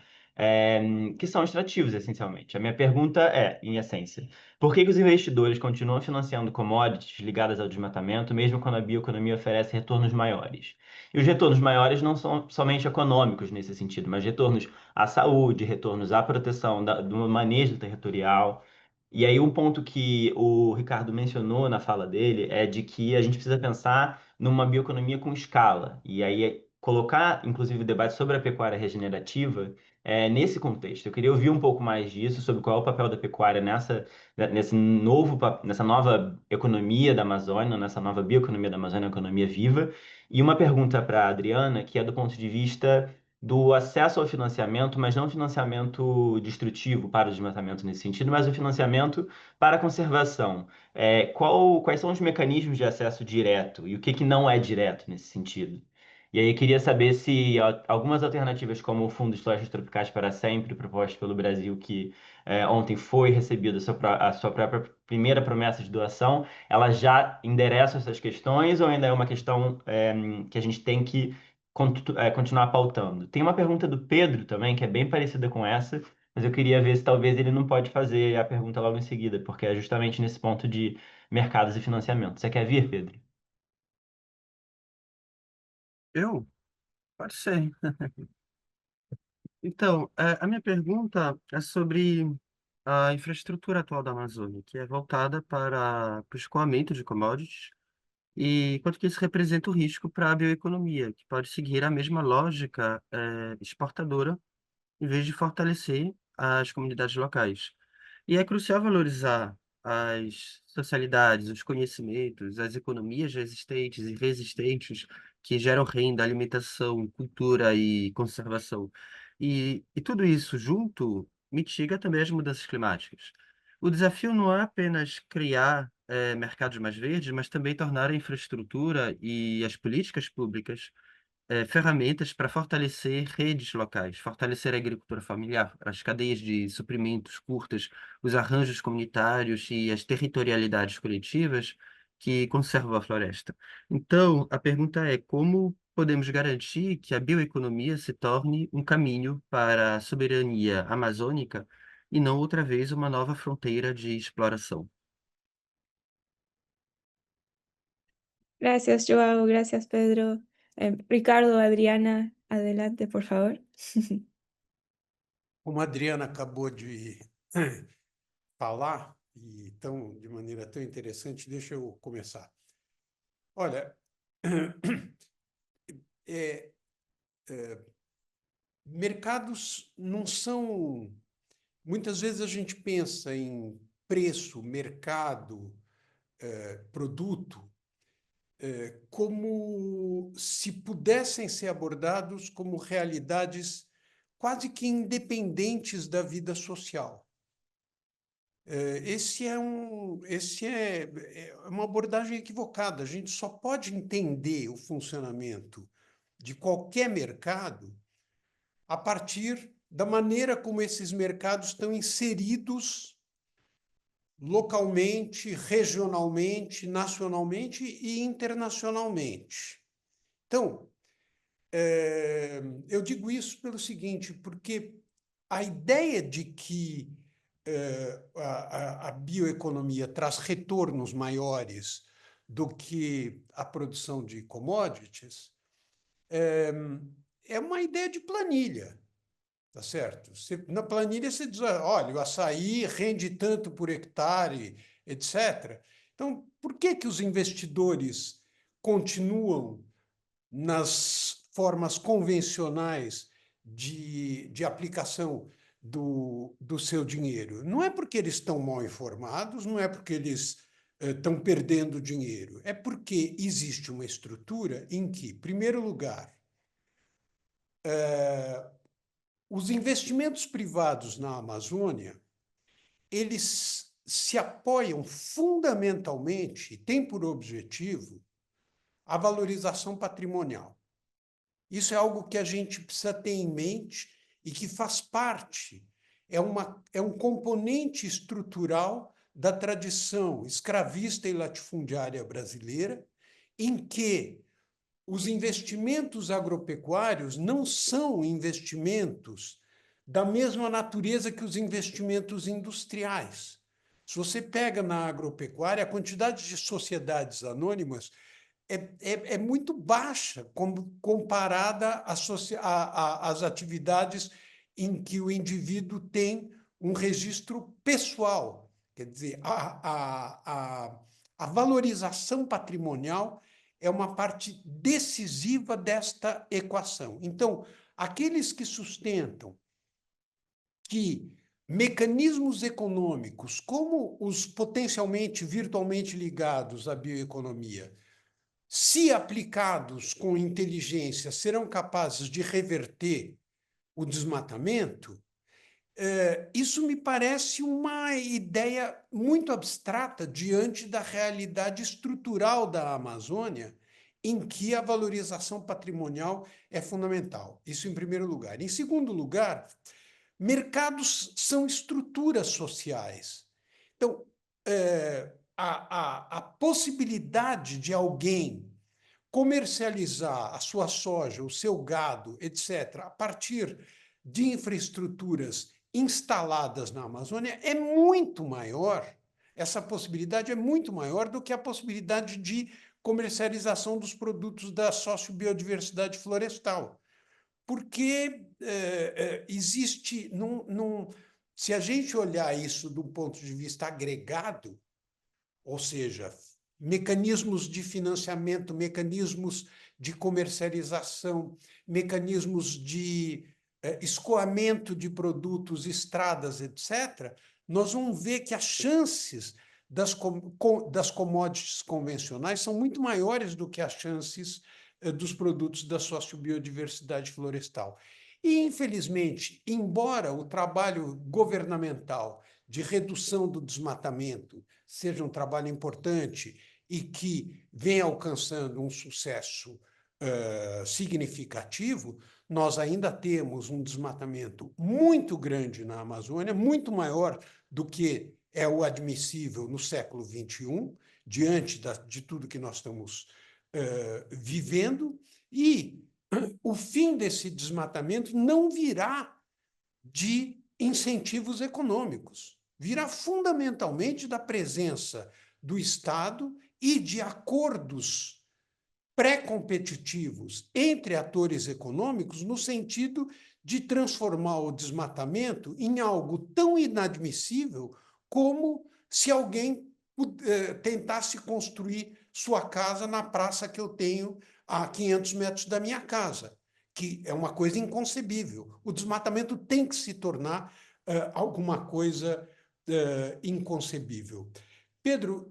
Speaker 6: que são extrativos, essencialmente. A minha pergunta é, em essência, por que que os investidores continuam financiando commodities ligadas ao desmatamento, mesmo quando a bioeconomia oferece retornos maiores? E os retornos maiores não são somente econômicos nesse sentido, mas retornos à saúde, retornos à proteção do manejo territorial. E aí, um ponto que o Ricardo mencionou na fala dele é de que a gente precisa pensar numa bioeconomia com escala. E aí, colocar, inclusive, o debate sobre a pecuária regenerativa nesse contexto. Eu queria ouvir um pouco mais disso, sobre qual é o papel da pecuária nessa nova economia da Amazônia, nessa nova bioeconomia da Amazônia, economia viva. E uma pergunta para a Adriana, que é do ponto de vista do acesso ao financiamento, mas não financiamento destrutivo para o desmatamento nesse sentido, mas o financiamento para a conservação. Quais são os mecanismos de acesso direto e o que não é direto nesse sentido? E aí eu queria saber se algumas alternativas, como o Fundo de Florestas Tropicais para Sempre, proposto pelo Brasil, que ontem foi recebido a sua própria primeira promessa de doação, ela já endereça essas questões ou ainda é uma questão que a gente tem que continuar pautando? Tem uma pergunta do Pedro também, que é bem parecida com essa, mas eu queria ver se talvez ele não pode fazer a pergunta logo em seguida, porque é justamente nesse ponto de mercados e financiamento. Você quer vir, Pedro?
Speaker 7: Eu? Pode ser. Então, a minha pergunta é sobre a infraestrutura atual da Amazônia, que é voltada para o escoamento de commodities, e quanto que isso representa o risco para a bioeconomia, que pode seguir a mesma lógica exportadora, em vez de fortalecer as comunidades locais. E é crucial valorizar as socialidades, os conhecimentos, as economias já existentes e resistentes que geram renda, alimentação, cultura e conservação. E tudo isso junto mitiga também as mudanças climáticas. O desafio não é apenas criar mercados mais verdes, mas também tornar a infraestrutura e as políticas públicas ferramentas para fortalecer redes locais, fortalecer a agricultura familiar, as cadeias de suprimentos curtas, os arranjos comunitários e as territorialidades coletivas que conservam a floresta. Então, a pergunta é como podemos garantir que a bioeconomia se torne um caminho para a soberania amazônica e não outra vez uma nova fronteira de exploração?
Speaker 8: Gracias, Joao. Gracias, Pedro. Ricardo, Adriana, adelante, por favor.
Speaker 3: Como a Adriana acabou de falar, e de maneira tão interessante, deixa eu começar. Olha, é, mercados não são... Muitas vezes a gente pensa em preço, mercado, produto, como se pudessem ser abordados como realidades quase que independentes da vida social. Esse é uma abordagem equivocada. A gente só pode entender o funcionamento de qualquer mercado a partir da maneira como esses mercados estão inseridos localmente, regionalmente, nacionalmente e internacionalmente. Então, eu digo isso pelo seguinte, porque a ideia de que a bioeconomia traz retornos maiores do que a produção de commodities é uma ideia de planilha. Tá certo? Na planilha você diz, olha, o açaí rende tanto por hectare, etc. Então, por que que os investidores continuam nas formas convencionais de aplicação do seu dinheiro? Não é porque eles estão mal informados, não é porque eles estão perdendo dinheiro, é porque existe uma estrutura em que, em primeiro lugar, os investimentos privados na Amazônia, eles se apoiam fundamentalmente, têm por objetivo, a valorização patrimonial. Isso é algo que a gente precisa ter em mente e que faz parte, é um componente estrutural da tradição escravista e latifundiária brasileira, em que os investimentos agropecuários não são investimentos da mesma natureza que os investimentos industriais. Se você pega na agropecuária, a quantidade de sociedades anônimas é muito baixa comparada às atividades em que o indivíduo tem um registro pessoal. Quer dizer, a valorização patrimonial é uma parte decisiva desta equação. Então, aqueles que sustentam que mecanismos econômicos, como os potencialmente virtualmente ligados à bioeconomia, se aplicados com inteligência, serão capazes de reverter o desmatamento, isso me parece uma ideia muito abstrata diante da realidade estrutural da Amazônia, em que a valorização patrimonial é fundamental. Isso em primeiro lugar. Em segundo lugar, mercados são estruturas sociais. Então, a possibilidade de alguém comercializar a sua soja, o seu gado, etc., a partir de infraestruturas instaladas na Amazônia é muito maior, essa possibilidade é muito maior do que a possibilidade de comercialização dos produtos da sociobiodiversidade florestal. Porque existe, se a gente olhar isso do ponto de vista agregado, ou seja, mecanismos de financiamento, mecanismos de comercialização, mecanismos de escoamento de produtos, estradas, etc., nós vamos ver que as chances das commodities convencionais são muito maiores do que as chances dos produtos da sociobiodiversidade florestal. E, infelizmente, embora o trabalho governamental de redução do desmatamento seja um trabalho importante e que vem alcançando um sucesso significativo, nós ainda temos um desmatamento muito grande na Amazônia, muito maior do que é o admissível no século XXI, diante de tudo que nós estamos vivendo, e o fim desse desmatamento não virá de incentivos econômicos, virá fundamentalmente da presença do Estado e de acordos pré-competitivos entre atores econômicos no sentido de transformar o desmatamento em algo tão inadmissível como se alguém tentasse construir sua casa na praça que eu tenho a 500 metros da minha casa, que é uma coisa inconcebível. O desmatamento tem que se tornar alguma coisa inconcebível. Pedro,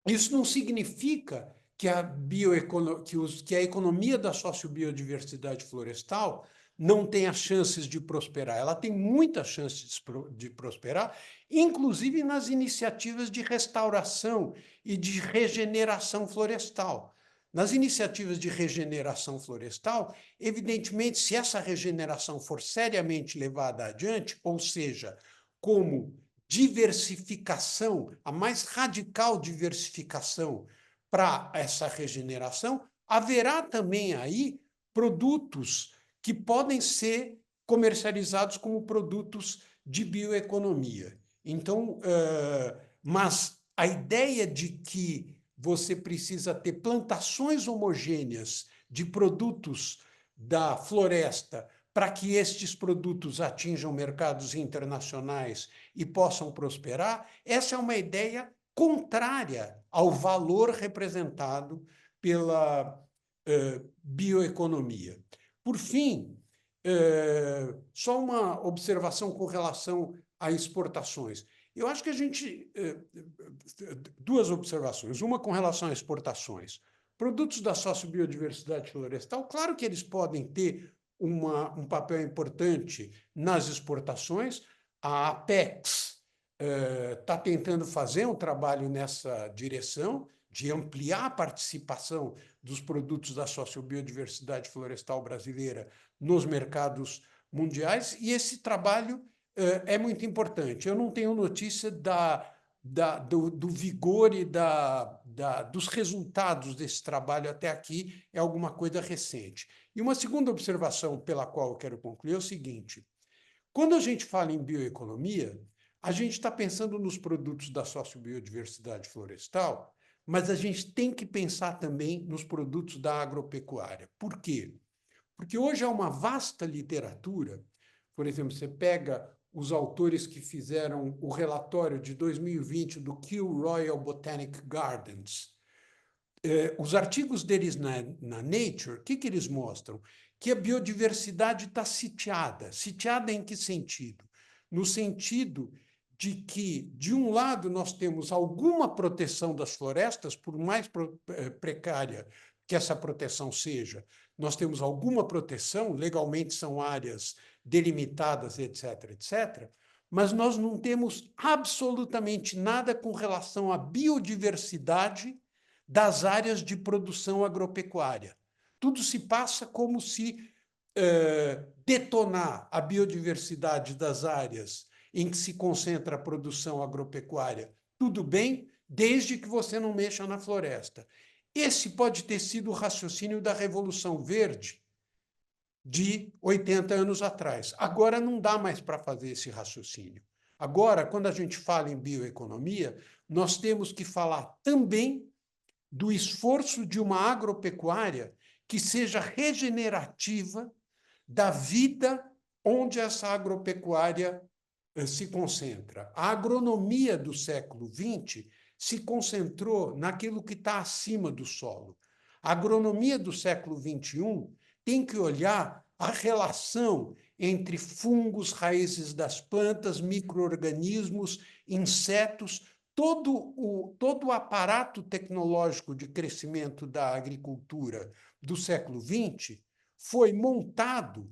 Speaker 3: isso não significa que a economia da sociobiodiversidade florestal não tenha chances de prosperar. Ela tem muitas chances de prosperar, inclusive nas iniciativas de restauração e de regeneração florestal. Nas iniciativas de regeneração florestal, evidentemente, se essa regeneração for seriamente levada adiante, ou seja, como diversificação, a mais radical diversificação para essa regeneração, haverá também aí produtos que podem ser comercializados como produtos de bioeconomia. Então, mas a ideia de que você precisa ter plantações homogêneas de produtos da floresta para que estes produtos atinjam mercados internacionais e possam prosperar, essa é uma ideia contrária ao valor representado pela bioeconomia. Por fim, só uma observação com relação a exportações. Eu acho que a gente... duas observações. Uma com relação a exportações. Produtos da sociobiodiversidade florestal, claro que eles podem ter um papel importante nas exportações. A Apex está tentando fazer um trabalho nessa direção, de ampliar a participação dos produtos da sociobiodiversidade florestal brasileira nos mercados mundiais, e esse trabalho é muito importante. Eu não tenho notícia do vigor e dos resultados desse trabalho até aqui, é alguma coisa recente. E uma segunda observação pela qual eu quero concluir é o seguinte: quando a gente fala em bioeconomia, a gente está pensando nos produtos da sociobiodiversidade florestal, mas a gente tem que pensar também nos produtos da agropecuária. Por quê? Porque hoje há uma vasta literatura. Por exemplo, você pega os autores que fizeram o relatório de 2020 do Kew Royal Botanic Gardens. Os artigos deles na Nature, o que eles mostram? Que a biodiversidade está sitiada. Sitiada em que sentido? No sentido de que, de um lado, nós temos alguma proteção das florestas, por mais precária que essa proteção seja, nós temos alguma proteção, legalmente são áreas delimitadas, etc., etc., mas nós não temos absolutamente nada com relação à biodiversidade das áreas de produção agropecuária. Tudo se passa como se detonar a biodiversidade das áreas em que se concentra a produção agropecuária, tudo bem, desde que você não mexa na floresta. Esse pode ter sido o raciocínio da Revolução Verde de 80 anos atrás. Agora não dá mais para fazer esse raciocínio. Agora, quando a gente fala em bioeconomia, nós temos que falar também do esforço de uma agropecuária que seja regenerativa da vida onde essa agropecuária se concentra. A agronomia do século XX se concentrou naquilo que está acima do solo. A agronomia do século XXI tem que olhar a relação entre fungos, raízes das plantas, micro-organismos, insetos, todo o aparato tecnológico de crescimento da agricultura do século XX foi montado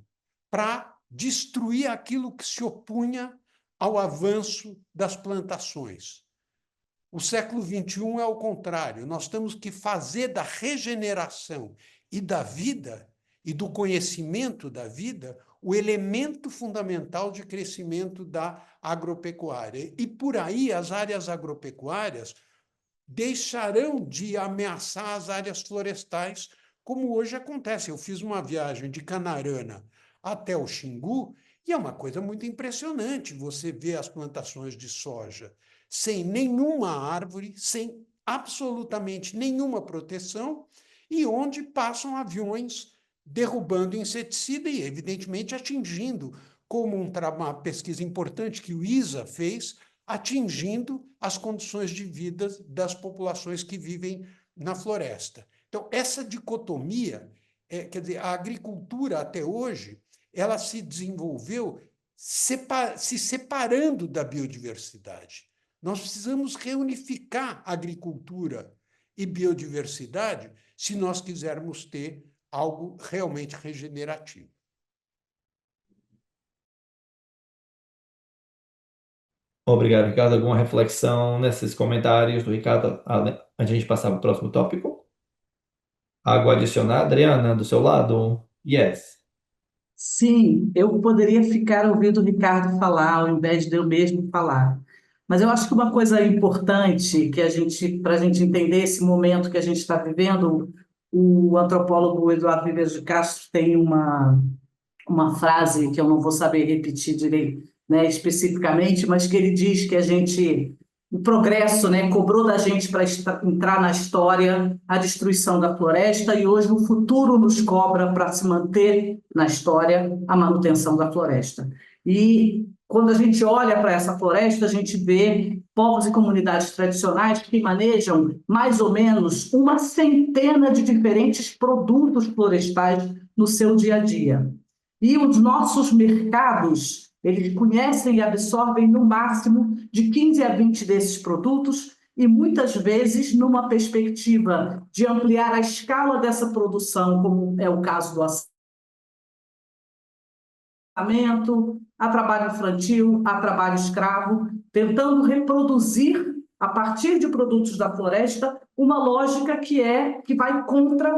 Speaker 3: para destruir aquilo que se opunha ao avanço das plantações. O século XXI é o contrário. Nós temos que fazer da regeneração e da vida e do conhecimento da vida o elemento fundamental de crescimento da agropecuária. E por aí as áreas agropecuárias deixarão de ameaçar as áreas florestais, como hoje acontece. Eu fiz uma viagem de Canarana até o Xingu e é uma coisa muito impressionante você ver as plantações de soja sem nenhuma árvore, sem absolutamente nenhuma proteção, e onde passam aviões derrubando inseticida e, evidentemente, atingindo, como uma pesquisa importante que o ISA fez, atingindo as condições de vida das populações que vivem na floresta. Então, essa dicotomia, quer dizer, a agricultura até hoje, ela se desenvolveu se separando da biodiversidade. Nós precisamos reunificar agricultura e biodiversidade se nós quisermos ter algo realmente regenerativo.
Speaker 4: Obrigado, Ricardo. Alguma reflexão nesses comentários do Ricardo, antes de a gente passar para o próximo tópico? Algo a adicionar, Adriana, do seu lado? Yes.
Speaker 5: Sim, eu poderia ficar ouvindo o Ricardo falar, ao invés de eu mesmo falar. Mas eu acho que uma coisa importante para a gente entender esse momento que a gente está vivendo, o antropólogo Eduardo Viveros de Castro tem uma frase que eu não vou saber repetir direito, né, especificamente, mas que ele diz que o progresso, né, cobrou da gente para entrar na história a destruição da floresta e hoje o futuro nos cobra para se manter na história a manutenção da floresta. E quando a gente olha para essa floresta, a gente vê povos e comunidades tradicionais que manejam mais ou menos 100 de diferentes produtos florestais no seu dia a dia. E os nossos mercados, eles conhecem e absorvem no máximo de 15 a 20 desses produtos e muitas vezes numa perspectiva de ampliar a escala dessa produção, como é o caso do assentamento, a trabalho infantil, a trabalho escravo, tentando reproduzir, a partir de produtos da floresta, uma lógica que vai contra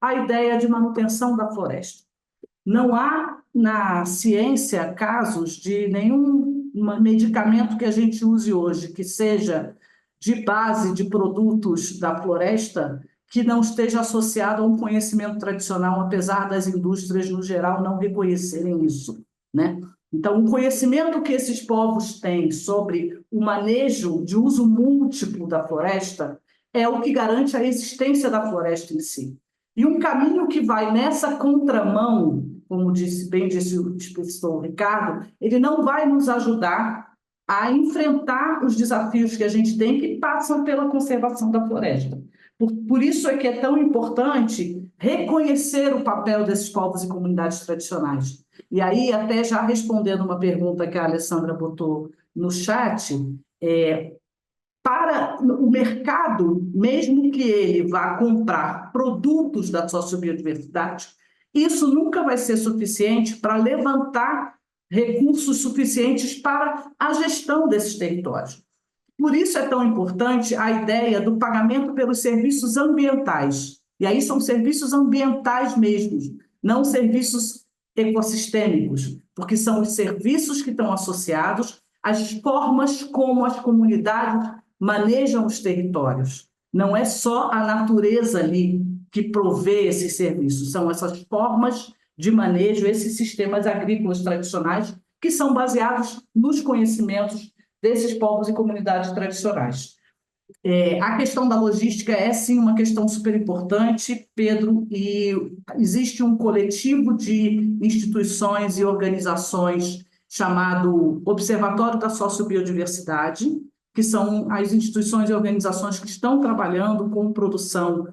Speaker 5: a ideia de manutenção da floresta. Não há na ciência casos de nenhum medicamento que a gente use hoje que seja de base de produtos da floresta que não esteja associado a um conhecimento tradicional, apesar das indústrias, no geral, não reconhecerem isso, né? Então, o conhecimento que esses povos têm sobre o manejo de uso múltiplo da floresta é o que garante a existência da floresta em si. E um caminho que vai nessa contramão, como bem disse o professor Ricardo, ele não vai nos ajudar a enfrentar os desafios que a gente tem que passam pela conservação da floresta. Por isso é que é tão importante reconhecer o papel desses povos e comunidades tradicionais. E aí, até já respondendo uma pergunta que a Alessandra botou no chat, para o mercado, mesmo que ele vá comprar produtos da sociobiodiversidade, isso nunca vai ser suficiente para levantar recursos suficientes para a gestão desses territórios. Por isso é tão importante a ideia do pagamento pelos serviços ambientais. E aí são serviços ambientais mesmo, não serviços ecossistêmicos, porque são os serviços que estão associados às formas como as comunidades manejam os territórios. Não é só a natureza ali que provê esses serviços, são essas formas de manejo, esses sistemas agrícolas tradicionais que são baseados nos conhecimentos desses povos e comunidades tradicionais. A questão da logística é, sim, uma questão super importante, Pedro, e existe um coletivo de instituições e organizações chamado Observatório da Sociobiodiversidade, que são as instituições e organizações que estão trabalhando com produção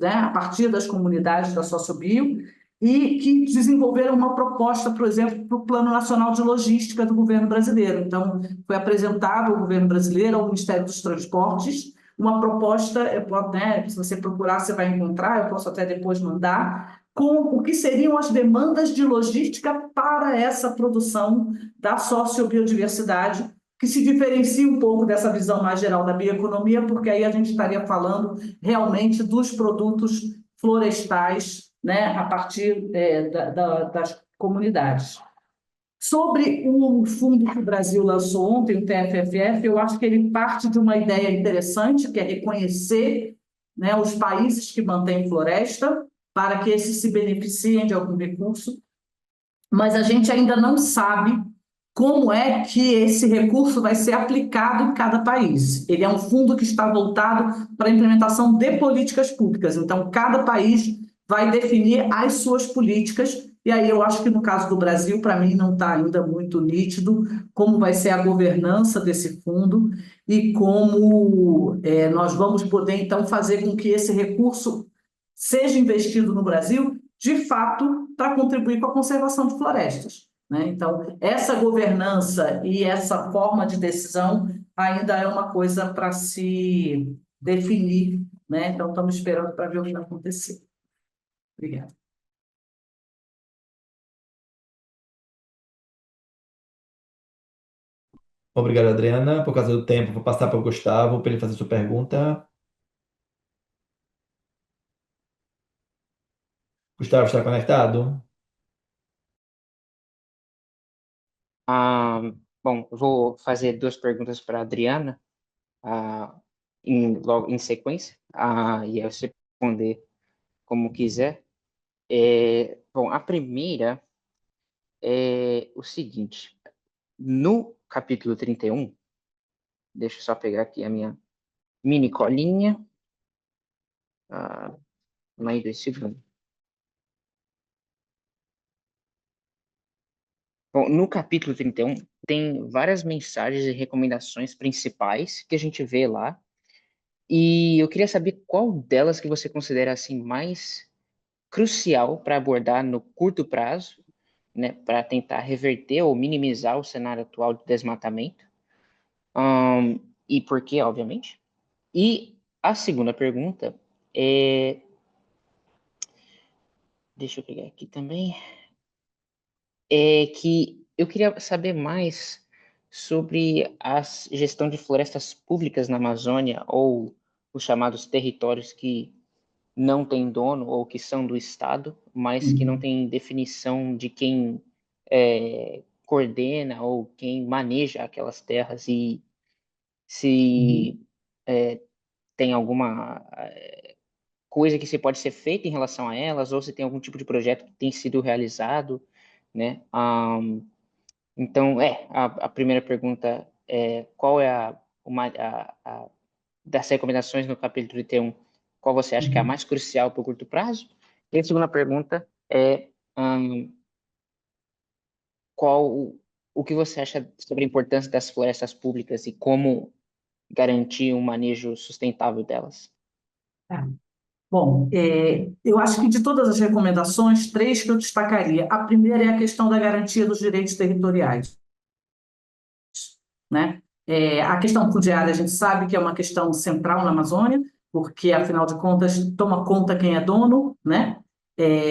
Speaker 5: a partir das comunidades da sociobio, e que desenvolveram uma proposta, por exemplo, para o Plano Nacional de Logística do governo brasileiro. Então, foi apresentado ao governo brasileiro, ao Ministério dos Transportes, uma proposta, se você procurar, você vai encontrar, eu posso até depois mandar, com o que seriam as demandas de logística para essa produção da sociobiodiversidade, que se diferencia um pouco dessa visão mais geral da bioeconomia, porque aí a gente estaria falando realmente dos produtos florestais, né, a partir das comunidades. Sobre o fundo que o Brasil lançou ontem, o TFFF, eu acho que ele parte de uma ideia interessante, que é reconhecer, né, os países que mantêm floresta, para que esses se beneficiem de algum recurso, mas a gente ainda não sabe como é que esse recurso vai ser aplicado em cada país. Ele é um fundo que está voltado para a implementação de políticas públicas, então cada país vai definir as suas políticas, e aí eu acho que no caso do Brasil, para mim, não está ainda muito nítido como vai ser a governança desse fundo e como nós vamos poder, então, fazer com que esse recurso seja investido no Brasil, de fato, para contribuir com a conservação de florestas, né? Então, essa governança e essa forma de decisão ainda é uma coisa para se definir, né? Então, estamos esperando para ver o que vai acontecer. Obrigada.
Speaker 4: Obrigado, Adriana. Por causa do tempo, vou passar para o Gustavo para ele fazer sua pergunta. Gustavo, está conectado?
Speaker 9: Bom, eu vou fazer duas perguntas para a Adriana, logo em sequência, e aí você responder como quiser. Bom, a primeira é o seguinte: no capítulo 31, deixa eu só pegar aqui a minha mini colinha, mais 2 segundos. Bom, no capítulo 31, tem várias mensagens e recomendações principais que a gente vê lá, e eu queria saber qual delas que você considera assim mais crucial para abordar no curto prazo, né, para tentar reverter ou minimizar o cenário atual de desmatamento, e por quê, obviamente. E a segunda pergunta é... Deixa eu pegar aqui também. É que eu queria saber mais sobre a gestão de florestas públicas na Amazônia, ou os chamados territórios que não têm dono ou que são do Estado, mas que não têm definição de quem coordena ou quem maneja aquelas terras, e se tem alguma coisa que se pode ser feita em relação a elas, ou se tem algum tipo de projeto que tem sido realizado, né? Então, a primeira pergunta é qual é das recomendações no capítulo 31, qual você acha que é a mais crucial para o curto prazo? E a segunda pergunta é o que você acha sobre a importância das florestas públicas e como garantir um manejo sustentável delas?
Speaker 5: Bom, eu acho que de todas as recomendações, 3 que eu destacaria. A primeira é a questão da garantia dos direitos territoriais, né? A questão fundiária, a gente sabe que é uma questão central na Amazônia, porque, afinal de contas, toma conta quem é dono, né?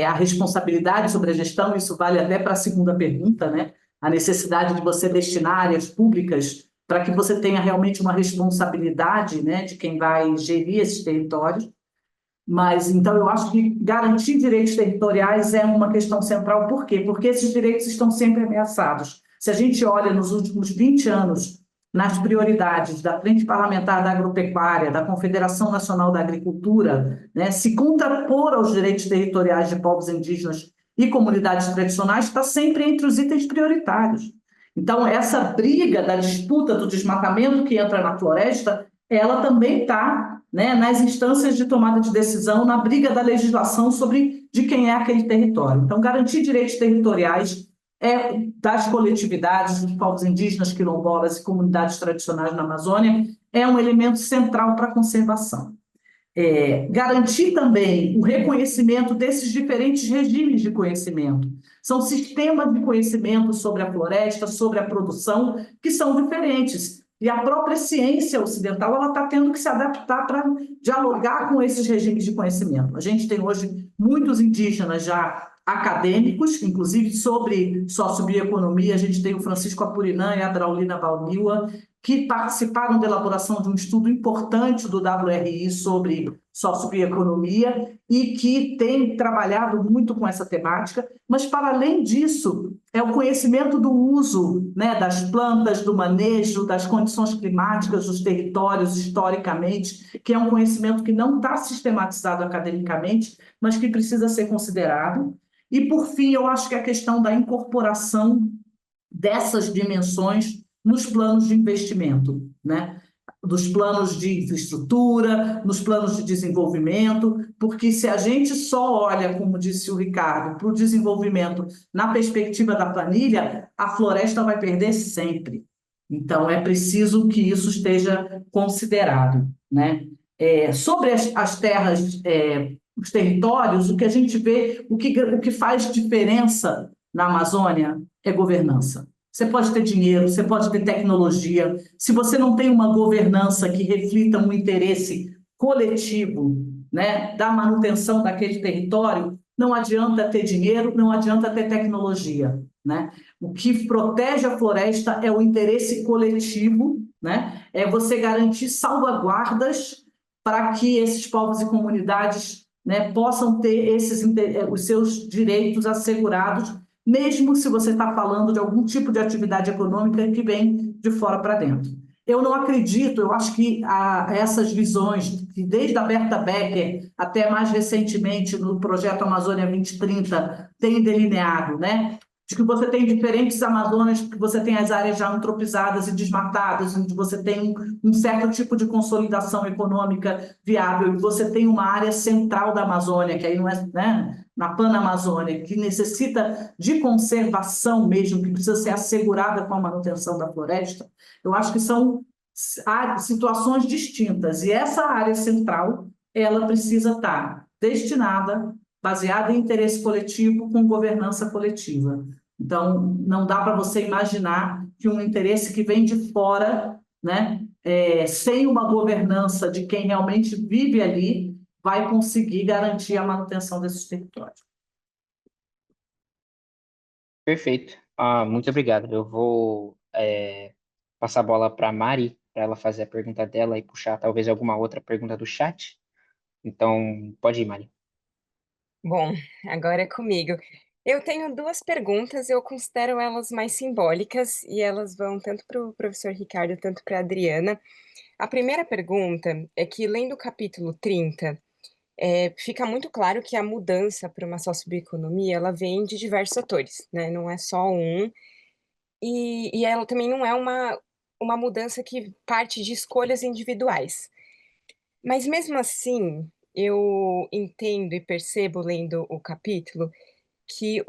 Speaker 5: A responsabilidade sobre a gestão, isso vale até para a segunda pergunta, né? A necessidade de você destinar áreas públicas para que você tenha realmente uma responsabilidade, né, de quem vai gerir esses territórios. Mas, então, eu acho que garantir direitos territoriais é uma questão central. Por quê? Porque esses direitos estão sempre ameaçados. Se a gente olha nos últimos 20 anos, nas prioridades da Frente Parlamentar da Agropecuária, da Confederação Nacional da Agricultura, né, se contrapor aos direitos territoriais de povos indígenas e comunidades tradicionais, está sempre entre os itens prioritários. Então, essa briga da disputa do desmatamento que entra na floresta ela também está, né, nas instâncias de tomada de decisão, na briga da legislação sobre de quem é aquele território. Então, garantir direitos territoriais das coletividades, dos povos indígenas, quilombolas e comunidades tradicionais na Amazônia é um elemento central para a conservação. Garantir também o reconhecimento desses diferentes regimes de conhecimento. São sistemas de conhecimento sobre a floresta, sobre a produção, que são diferentes. E a própria ciência ocidental está tendo que se adaptar para dialogar com esses regimes de conhecimento. A gente tem hoje muitos indígenas já acadêmicos, inclusive sobre sociobioeconomia, a gente tem o Francisco Apurinã e a Draulina Balniwa, que participaram da elaboração de um estudo importante do WRI sobre sociobioeconomia e que tem trabalhado muito com essa temática, mas, para além disso, é o conhecimento do uso, né, das plantas, do manejo, das condições climáticas dos territórios, historicamente, que é um conhecimento que não está sistematizado academicamente, mas que precisa ser considerado. E, por fim, eu acho que a questão da incorporação dessas dimensões nos planos de investimento, né? Dos planos de infraestrutura, nos planos de desenvolvimento, porque se a gente só olha, como disse o Ricardo, para o desenvolvimento na perspectiva da planilha, a floresta vai perder sempre. Então, é preciso que isso esteja considerado, né? Sobre as terras, os territórios, o que a gente vê, o que faz diferença na Amazônia é governança. Você pode ter dinheiro, você pode ter tecnologia. Se você não tem uma governança que reflita um interesse coletivo, né, da manutenção daquele território, não adianta ter dinheiro, não adianta ter tecnologia, né? O que protege a floresta é o interesse coletivo, né? É você garantir salvaguardas para que esses povos e comunidades, né, possam ter os seus direitos assegurados, mesmo se você está falando de algum tipo de atividade econômica que vem de fora para dentro. Eu não acredito, eu acho que essas visões, que desde a Berta Becker até mais recentemente no projeto Amazônia 2030, tem delineado, né? De que você tem diferentes Amazônias, que você tem as áreas já antropizadas e desmatadas, onde você tem um certo tipo de consolidação econômica viável, e você tem uma área central da Amazônia, que aí não é, né, na Panamazônia, que necessita de conservação mesmo, que precisa ser assegurada com a manutenção da floresta. Eu acho que são situações distintas, e essa área central, ela precisa estar destinada, baseada em interesse coletivo, com governança coletiva. Então, não dá para você imaginar que um interesse que vem de fora, né, sem uma governança de quem realmente vive ali, vai conseguir garantir a manutenção desses territórios.
Speaker 9: Perfeito. Muito obrigado. Eu vou passar a bola para a Mari, para ela fazer a pergunta dela e puxar talvez alguma outra pergunta do chat. Então, pode ir, Mari.
Speaker 2: Bom, agora é comigo. Eu tenho duas perguntas, eu considero elas mais simbólicas e elas vão tanto para o professor Ricardo, tanto para a Adriana. A primeira pergunta é que, lendo o capítulo 30, fica muito claro que a mudança para uma sociobioeconomia, ela vem de diversos atores, né? Não é só um, e ela também não é uma mudança que parte de escolhas individuais. Mas mesmo assim, eu entendo e percebo, lendo o capítulo, que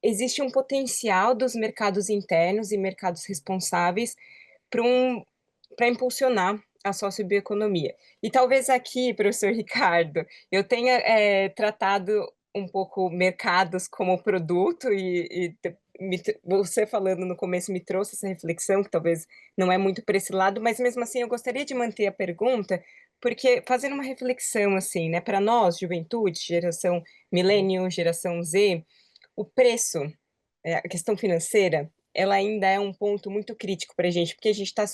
Speaker 2: existe um potencial dos mercados internos e mercados responsáveis para impulsionar a sociobioeconomia. E talvez aqui, professor Ricardo, eu tenha tratado um pouco mercados como produto você falando no começo me trouxe essa reflexão, que talvez não é muito para esse lado, mas mesmo assim eu gostaria de manter a pergunta, porque fazendo uma reflexão assim, né, para nós, juventude, geração millennial, geração Z, o preço, a questão financeira, ela ainda é um ponto muito crítico para a gente, porque a gente está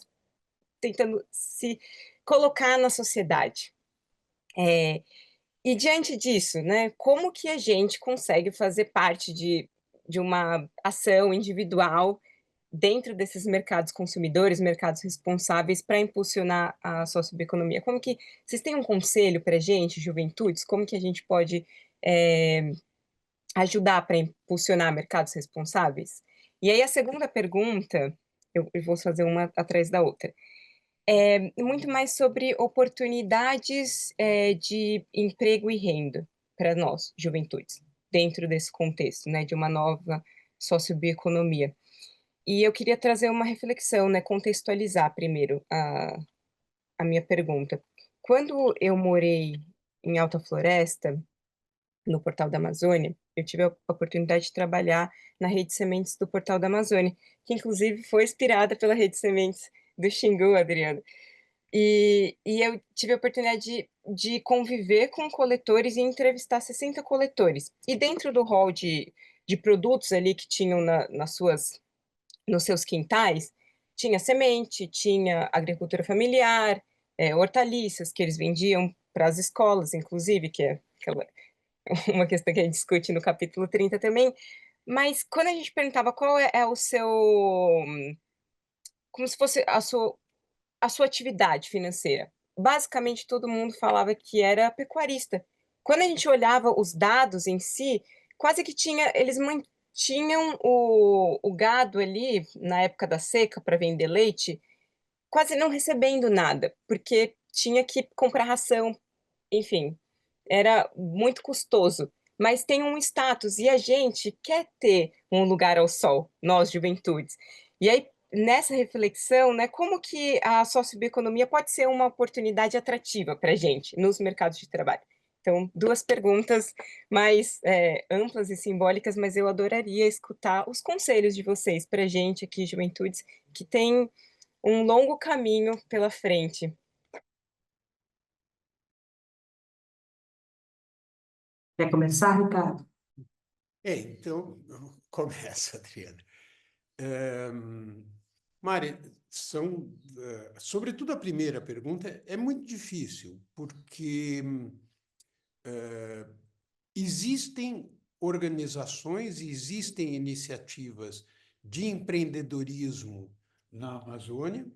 Speaker 2: tentando se colocar na sociedade. E diante disso, né, como que a gente consegue fazer parte de uma ação individual dentro desses mercados consumidores, mercados responsáveis, para impulsionar a socioeconomia? Como que vocês têm um conselho para a gente, juventudes? Como que a gente pode ajudar para impulsionar mercados responsáveis? E aí a segunda pergunta, eu vou fazer uma atrás da outra. muito mais sobre oportunidades de emprego e renda para nós, juventudes, dentro desse contexto, né, de uma nova sociobioeconomia. E eu queria trazer uma reflexão, né, contextualizar primeiro a minha pergunta. Quando eu morei em Alta Floresta, no Portal da Amazônia, eu tive a oportunidade de trabalhar na Rede Sementes do Portal da Amazônia, que inclusive foi inspirada pela Rede Sementes do Xingu, Adriano. E eu tive a oportunidade de conviver com coletores e entrevistar 60 coletores. E dentro do hall de produtos ali que tinham nos seus quintais, tinha semente, tinha agricultura familiar, hortaliças que eles vendiam para as escolas, inclusive, que é uma questão que a gente discute no capítulo 30 também. Mas quando a gente perguntava qual é o seu, como se fosse a sua atividade financeira. Basicamente, todo mundo falava que era pecuarista. Quando a gente olhava os dados em si, quase que eles mantinham o gado ali, na época da seca, para vender leite, quase não recebendo nada, porque tinha que comprar ração, enfim, era muito custoso. Mas tem um status, e a gente quer ter um lugar ao sol, nós, juventudes. E aí, nessa reflexão, né, como que a socioeconomia pode ser uma oportunidade atrativa para a gente nos mercados de trabalho? Então, duas perguntas mais amplas e simbólicas, mas eu adoraria escutar os conselhos de vocês para a gente aqui, juventudes, que tem um longo caminho pela frente.
Speaker 5: Quer começar, Ricardo?
Speaker 3: Então, começa, Adriana. Mari, sobretudo a primeira pergunta é muito difícil, porque existem organizações, existem iniciativas de empreendedorismo na Amazônia,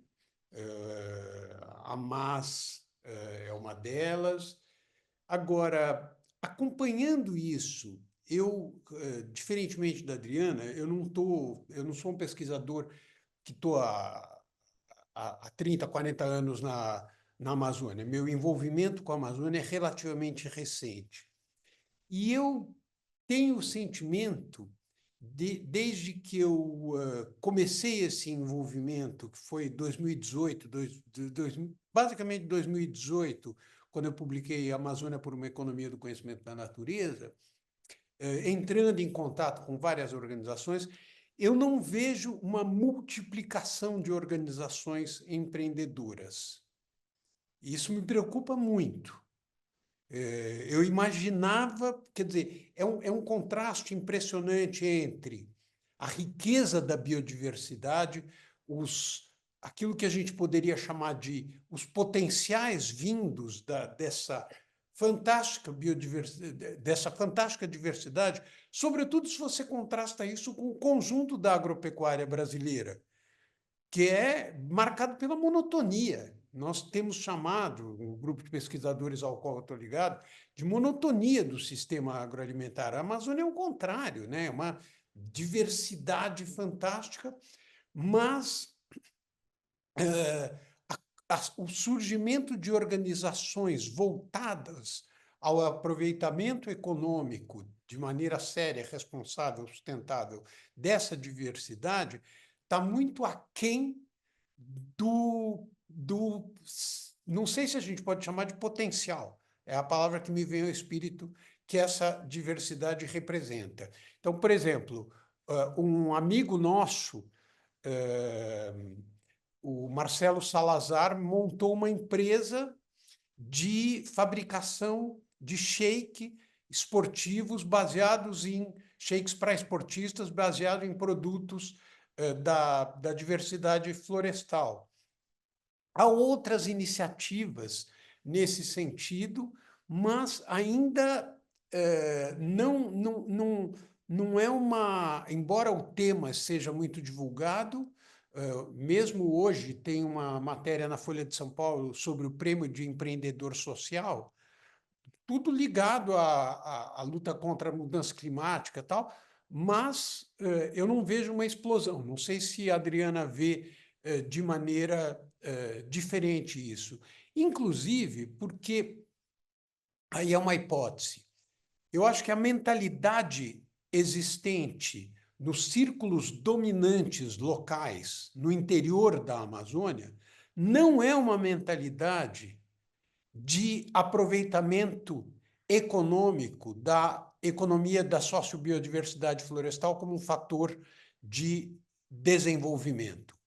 Speaker 3: a MAS é uma delas. Agora, acompanhando isso, diferentemente da Adriana, eu não sou um pesquisador que estou há 30, 40 anos na Amazônia. Meu envolvimento com a Amazônia é relativamente recente. E eu tenho o sentimento, desde que eu comecei esse envolvimento, que foi 2018, basicamente 2018, quando eu publiquei Amazônia por uma Economia do Conhecimento da Natureza, entrando em contato com várias organizações, eu não vejo uma multiplicação de organizações empreendedoras. Isso me preocupa muito. Eu imaginava, quer dizer, é um contraste impressionante entre a riqueza da biodiversidade, aquilo que a gente poderia chamar de os potenciais vindos dessa fantástica biodiversidade, dessa fantástica diversidade, sobretudo se você contrasta isso com o conjunto da agropecuária brasileira, que é marcado pela monotonia. Nós temos chamado, um grupo de pesquisadores ao qual eu estou ligado, de monotonia do sistema agroalimentar. A Amazônia é o contrário, né? É uma diversidade fantástica, mas o surgimento de organizações voltadas ao aproveitamento econômico de maneira séria, responsável, sustentável dessa diversidade está muito aquém não sei se a gente pode chamar de potencial, é a palavra que me vem ao espírito que essa diversidade representa. Então, por exemplo, um amigo nosso, o Marcelo Salazar, montou uma empresa de fabricação de shake esportivos shakes para esportistas baseados em produtos da diversidade florestal. Há outras iniciativas nesse sentido, mas ainda não é embora o tema seja muito divulgado, mesmo hoje tem uma matéria na Folha de São Paulo sobre o Prêmio de Empreendedor Social, tudo ligado à luta contra a mudança climática e tal, mas eu não vejo uma explosão. Não sei se a Adriana vê de maneira diferente isso. Inclusive porque, aí é uma hipótese, eu acho que a mentalidade existente nos círculos dominantes locais, no interior da Amazônia, não é uma mentalidade de aproveitamento econômico da economia da sociobiodiversidade florestal como um fator de desenvolvimento.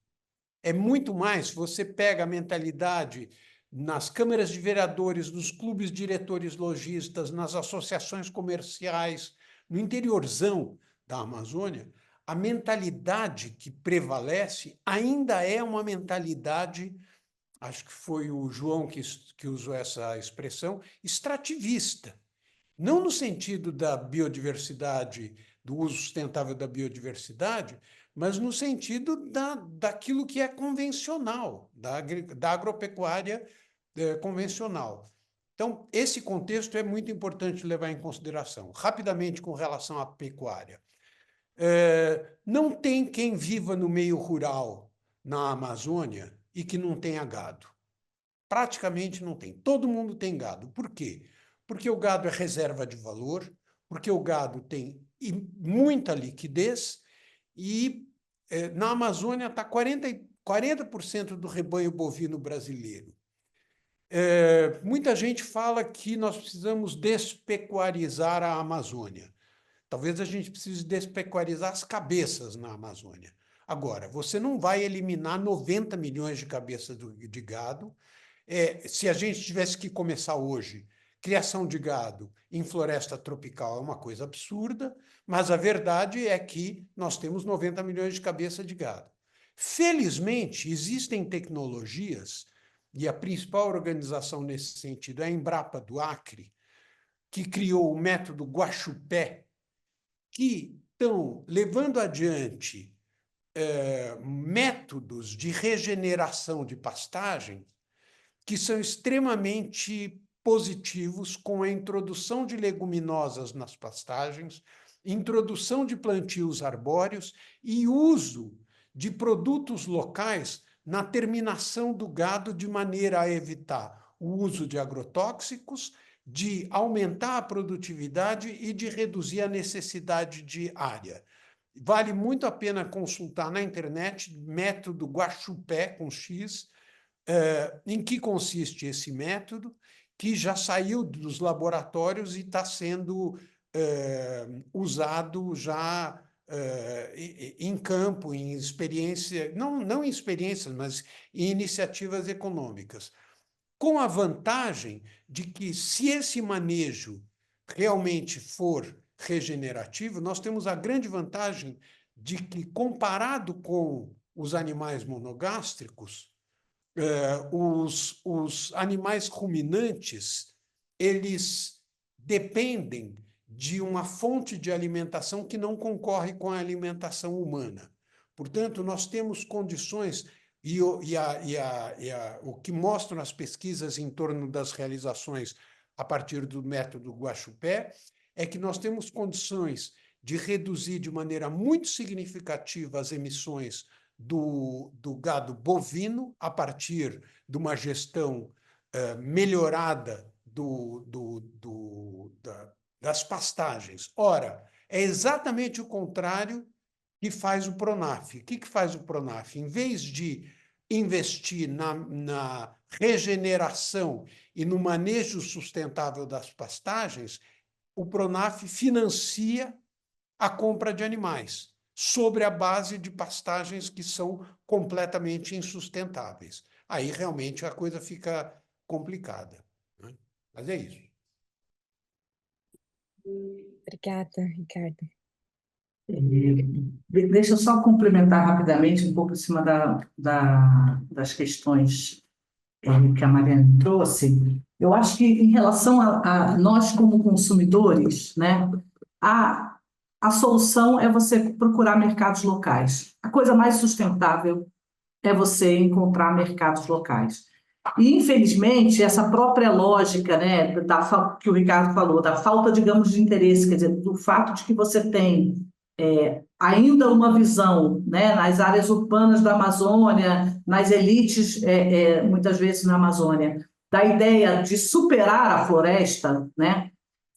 Speaker 3: É muito mais, você pega a mentalidade nas câmaras de vereadores, nos clubes diretores lojistas, nas associações comerciais, no interiorzão da Amazônia, a mentalidade que prevalece ainda é uma mentalidade, acho que foi o João que usou essa expressão, extrativista. Não no sentido da biodiversidade, do uso sustentável da biodiversidade, mas no sentido daquilo que é convencional, da agropecuária convencional. Então, esse contexto é muito importante levar em consideração. Rapidamente, com relação à pecuária. Não tem quem viva no meio rural, na Amazônia, e que não tenha gado. Praticamente não tem. Todo mundo tem gado. Por quê? Porque o gado é reserva de valor, porque o gado tem muita liquidez e na Amazônia está 40% do rebanho bovino brasileiro. Muita gente fala que nós precisamos despecuarizar a Amazônia. Talvez a gente precise despecuarizar as cabeças na Amazônia. Agora, você não vai eliminar 90 milhões de cabeças de gado. Se a gente tivesse que começar hoje, criação de gado em floresta tropical é uma coisa absurda, mas a verdade é que nós temos 90 milhões de cabeças de gado. Felizmente, existem tecnologias, e a principal organização nesse sentido é a Embrapa do Acre, que criou o método Guaxupé, que estão levando adiante métodos de regeneração de pastagem que são extremamente positivos com a introdução de leguminosas nas pastagens, introdução de plantios arbóreos e uso de produtos locais na terminação do gado de maneira a evitar o uso de agrotóxicos, de aumentar a produtividade e de reduzir a necessidade de área. Vale muito a pena consultar na internet método Guaxupé, com X, em que consiste esse método, que já saiu dos laboratórios e está sendo usado já em campo, em experiência, não em experiências, mas em iniciativas econômicas. Com a vantagem de que, se esse manejo realmente for regenerativo, nós temos a grande vantagem de que, comparado com os animais monogástricos, os animais ruminantes, eles dependem de uma fonte de alimentação que não concorre com a alimentação humana. Portanto, nós temos condições, o que mostram as pesquisas em torno das realizações a partir do método Guaxupé, é que nós temos condições de reduzir de maneira muito significativa as emissões do gado bovino a partir de uma gestão melhorada das pastagens. Ora, é exatamente o contrário que faz o Pronaf. O que faz o Pronaf? Em vez de investir na regeneração e no manejo sustentável das pastagens, o Pronaf financia a compra de animais sobre a base de pastagens que são completamente insustentáveis. Aí realmente a coisa fica complicada, né? Mas é isso.
Speaker 8: Obrigada, Ricardo.
Speaker 5: Deixa eu só complementar rapidamente um pouco em cima das questões que a Mariana trouxe. Eu acho que, em relação a nós como consumidores, né, a solução é você procurar mercados locais. A coisa mais sustentável é você encontrar mercados locais. E, infelizmente, essa própria lógica, né, que o Ricardo falou, da falta, digamos, de interesse, quer dizer, do fato de que você tem ainda uma visão, né, nas áreas urbanas da Amazônia, nas elites, muitas vezes na Amazônia, da ideia de superar a floresta, né,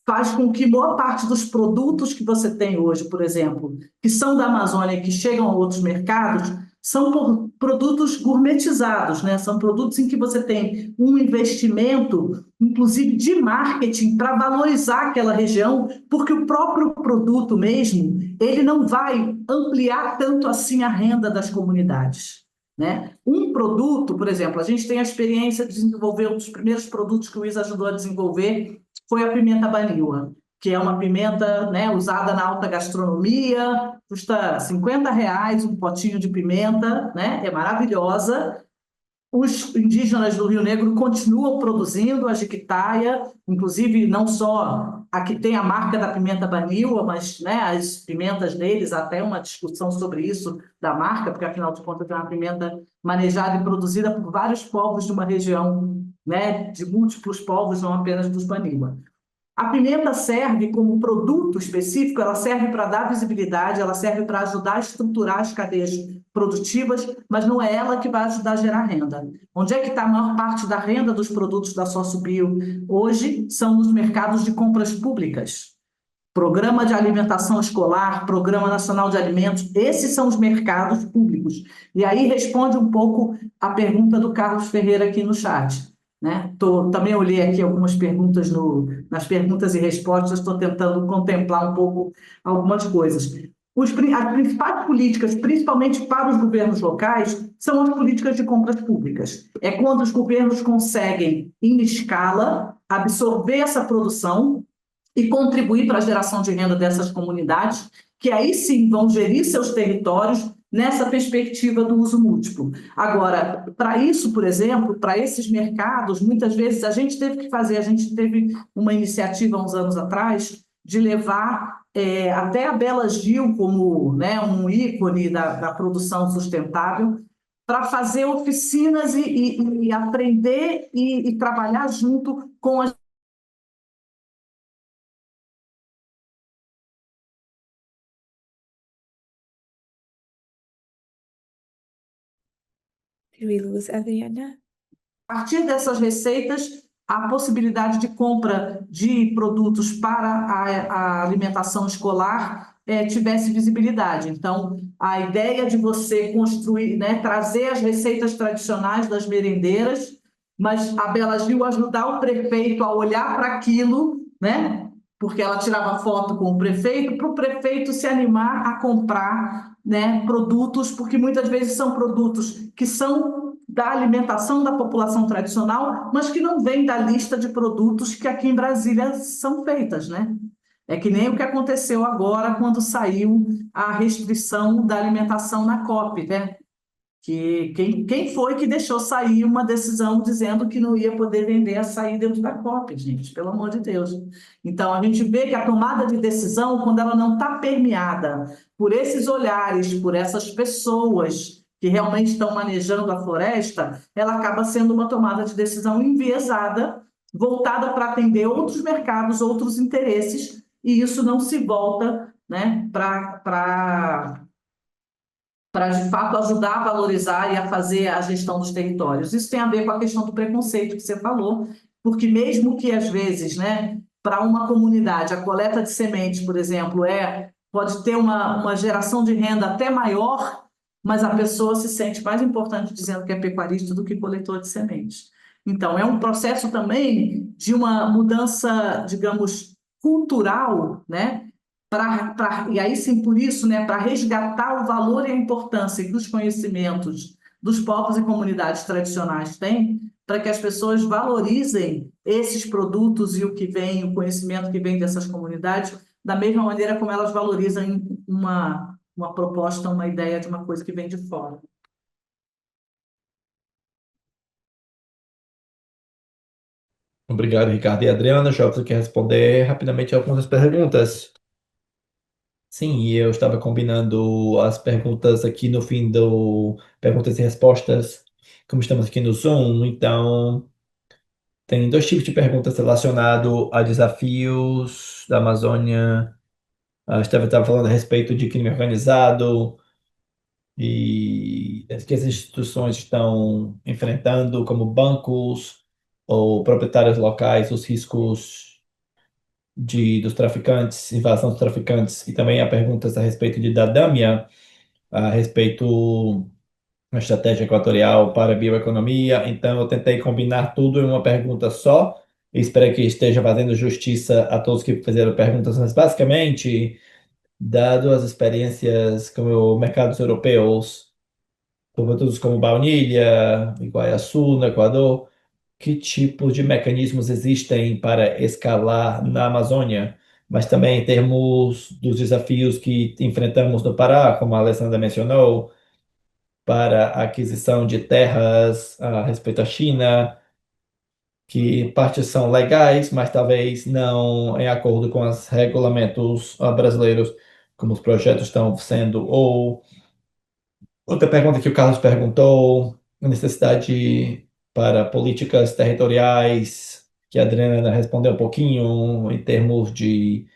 Speaker 5: faz com que boa parte dos produtos que você tem hoje, por exemplo, que são da Amazônia e que chegam a outros mercados, são produtos gourmetizados, né? São produtos em que você tem um investimento, inclusive de marketing, para valorizar aquela região, porque o próprio produto mesmo, ele não vai ampliar tanto assim a renda das comunidades. Né? Um produto, por exemplo, a gente tem a experiência de desenvolver um dos primeiros produtos que o Luiz ajudou a desenvolver, foi a pimenta baniwa, que é uma pimenta, né, usada na alta gastronomia, custa R$ 50 um potinho de pimenta, né, é maravilhosa. Os indígenas do Rio Negro continuam produzindo a jiquitaia, inclusive não só a que tem a marca da pimenta baniwa, mas, né, as pimentas deles, até uma discussão sobre isso da marca, porque afinal de contas é uma pimenta manejada e produzida por vários povos de uma região, né, de múltiplos povos, não apenas dos baniwa. A pimenta serve como produto específico, ela serve para dar visibilidade, ela serve para ajudar a estruturar as cadeias produtivas, mas não é ela que vai ajudar a gerar renda. Onde é que está a maior parte da renda dos produtos da SócioBio hoje? São nos mercados de compras públicas. Programa de alimentação escolar, Programa Nacional de Alimentos, esses são os mercados públicos. E aí responde um pouco a pergunta do Carlos Ferreira aqui no chat. Né? Também olhei aqui algumas perguntas nas perguntas e respostas, estou tentando contemplar um pouco algumas coisas. As principais políticas, principalmente para os governos locais, são as políticas de compras públicas. É quando os governos conseguem, em escala, absorver essa produção e contribuir para a geração de renda dessas comunidades, que aí sim vão gerir seus territórios nessa perspectiva do uso múltiplo. Agora, para isso, por exemplo, para esses mercados, muitas vezes a gente teve uma iniciativa há uns anos atrás de levar até a Bela Gil como, né, um ícone da produção sustentável, para fazer oficinas e aprender e trabalhar junto com as
Speaker 8: Luz, Adriana.
Speaker 5: A partir dessas receitas, a possibilidade de compra de produtos para a alimentação escolar tivesse visibilidade. Então, a ideia de você construir, né, trazer as receitas tradicionais das merendeiras, mas a Bela Gil ajudar o prefeito a olhar para aquilo, né, porque ela tirava foto com o prefeito, para o prefeito se animar a comprar, né, produtos, porque muitas vezes são produtos que são da alimentação da população tradicional, mas que não vem da lista de produtos que aqui em Brasília são feitas, né? É que nem o que aconteceu agora quando saiu a restrição da alimentação na COP, né? Que quem foi que deixou sair uma decisão dizendo que não ia poder vender açaí dentro da COP, gente? Pelo amor de Deus. Então, a gente vê que a tomada de decisão, quando ela não está permeada por esses olhares, por essas pessoas que realmente estão manejando a floresta, ela acaba sendo uma tomada de decisão enviesada, voltada para atender outros mercados, outros interesses, e isso não se volta, né, para de fato ajudar a valorizar e a fazer a gestão dos territórios. Isso tem a ver com a questão do preconceito que você falou, porque mesmo que às vezes, né, para uma comunidade, a coleta de sementes, por exemplo, pode ter uma geração de renda até maior, mas a pessoa se sente mais importante dizendo que é pecuarista do que coletor de sementes. Então, é um processo também de uma mudança, digamos, cultural, né? E aí sim, por isso, né, para resgatar o valor e a importância que os conhecimentos dos povos e comunidades tradicionais têm, para que as pessoas valorizem esses produtos e o conhecimento que vem dessas comunidades, da mesma maneira como elas valorizam uma proposta, uma ideia de uma coisa que vem de fora.
Speaker 4: Obrigado, Ricardo. E Adriana, já você quer responder rapidamente algumas perguntas? Sim, e eu estava combinando as perguntas aqui no fim do perguntas e respostas, como estamos aqui no Zoom, então tem dois tipos de perguntas relacionadas a desafios da Amazônia A Estevã estava falando a respeito de crime organizado e que as instituições estão enfrentando, como bancos ou proprietários locais, os riscos dos traficantes, invasão dos traficantes, e também há perguntas a respeito da Dâmia, a respeito da estratégia equatorial para a bioeconomia. Então, eu tentei combinar tudo em uma pergunta só. E espero que esteja fazendo justiça a todos que fizeram perguntas, mas basicamente, dado as experiências com mercados europeus, produtos como baunilha, Iguaiaçu, no Equador, que tipos de mecanismos existem para escalar na Amazônia, mas também em termos dos desafios que enfrentamos no Pará, como a Alessandra mencionou, para a aquisição de terras a respeito à China, que partes são legais, mas talvez não em acordo com os regulamentos brasileiros, como os projetos estão sendo, ou outra pergunta que o Carlos perguntou, a necessidade para políticas territoriais, que a Adriana respondeu um pouquinho, em termos de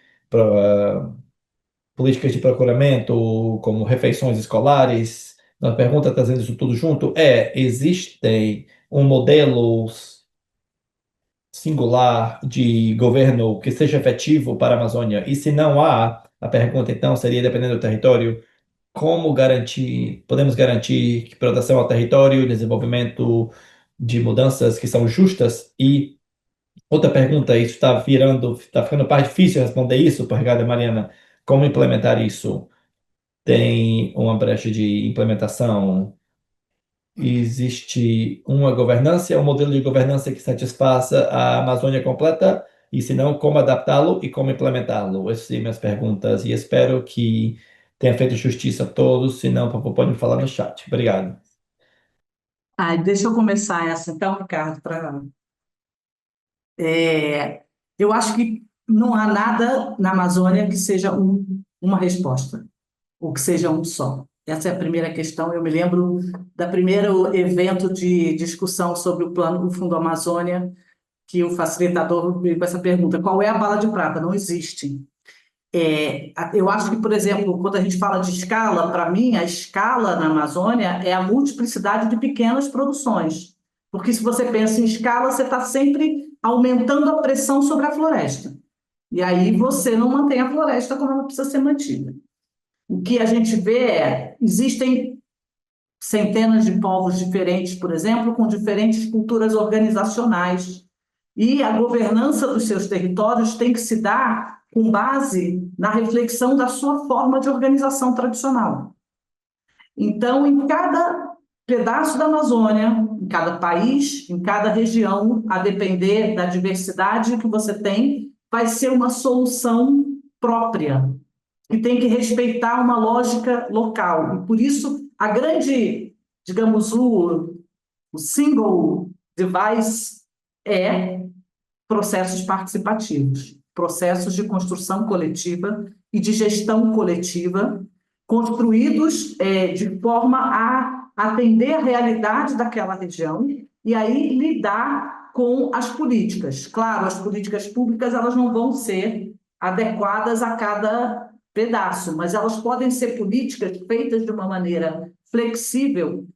Speaker 4: políticas de procuramento, como refeições escolares. A pergunta, trazendo isso tudo junto, existem um modelo singular de governo que seja efetivo para a Amazônia? E se não há, a pergunta então seria, dependendo do território, como podemos garantir que proteção ao território, desenvolvimento de mudanças que são justas? E outra pergunta, isso está ficando mais difícil responder isso, obrigada, Mariana. Como implementar isso? Tem uma brecha de implementação? Existe uma governança, um modelo de governança que satisfaça a Amazônia completa? E se não, como adaptá-lo e como implementá-lo? Essas são minhas perguntas e espero que tenha feito justiça a todos. Se não, por favor, pode me falar no chat. Obrigado.
Speaker 5: Deixa eu começar essa então, Ricardo, eu acho que não há nada na Amazônia que seja uma resposta, ou que seja um só. Essa é a primeira questão. Eu me lembro do primeiro evento de discussão sobre o plano do Fundo Amazônia, que o facilitador veio com essa pergunta: qual é a bala de prata? Não existe. Eu acho que, por exemplo, quando a gente fala de escala, para mim, a escala na Amazônia é a multiplicidade de pequenas produções. Porque se você pensa em escala, você está sempre aumentando a pressão sobre a floresta. E aí você não mantém a floresta como ela precisa ser mantida. O que a gente vê existem centenas de povos diferentes, por exemplo, com diferentes culturas organizacionais. E a governança dos seus territórios tem que se dar com base na reflexão da sua forma de organização tradicional. Então, em cada pedaço da Amazônia, em cada país, em cada região, a depender da diversidade que você tem, vai ser uma solução própria, que tem que respeitar uma lógica local. E por isso, a grande, digamos, o single device é processos participativos, processos de construção coletiva e de gestão coletiva, construídos de forma a atender a realidade daquela região e aí lidar com as políticas. Claro, as políticas públicas elas não vão ser adequadas a cada pedaço, mas elas podem ser políticas feitas de uma maneira flexível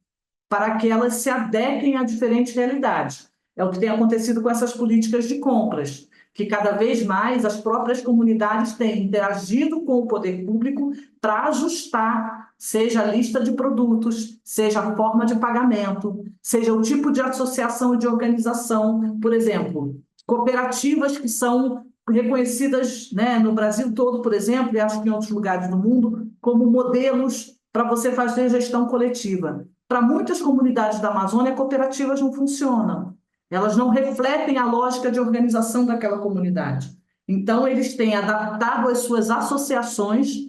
Speaker 5: para que elas se adequem a diferentes realidades. É o que tem acontecido com essas políticas de compras, que cada vez mais as próprias comunidades têm interagido com o poder público para ajustar, seja a lista de produtos, seja a forma de pagamento, seja o tipo de associação e de organização. Por exemplo, cooperativas que são reconhecidas, né, no Brasil todo, por exemplo, e acho que em outros lugares do mundo, como modelos para você fazer gestão coletiva. Para muitas comunidades da Amazônia, cooperativas não funcionam. Elas não refletem a lógica de organização daquela comunidade. Então, eles têm adaptado as suas associações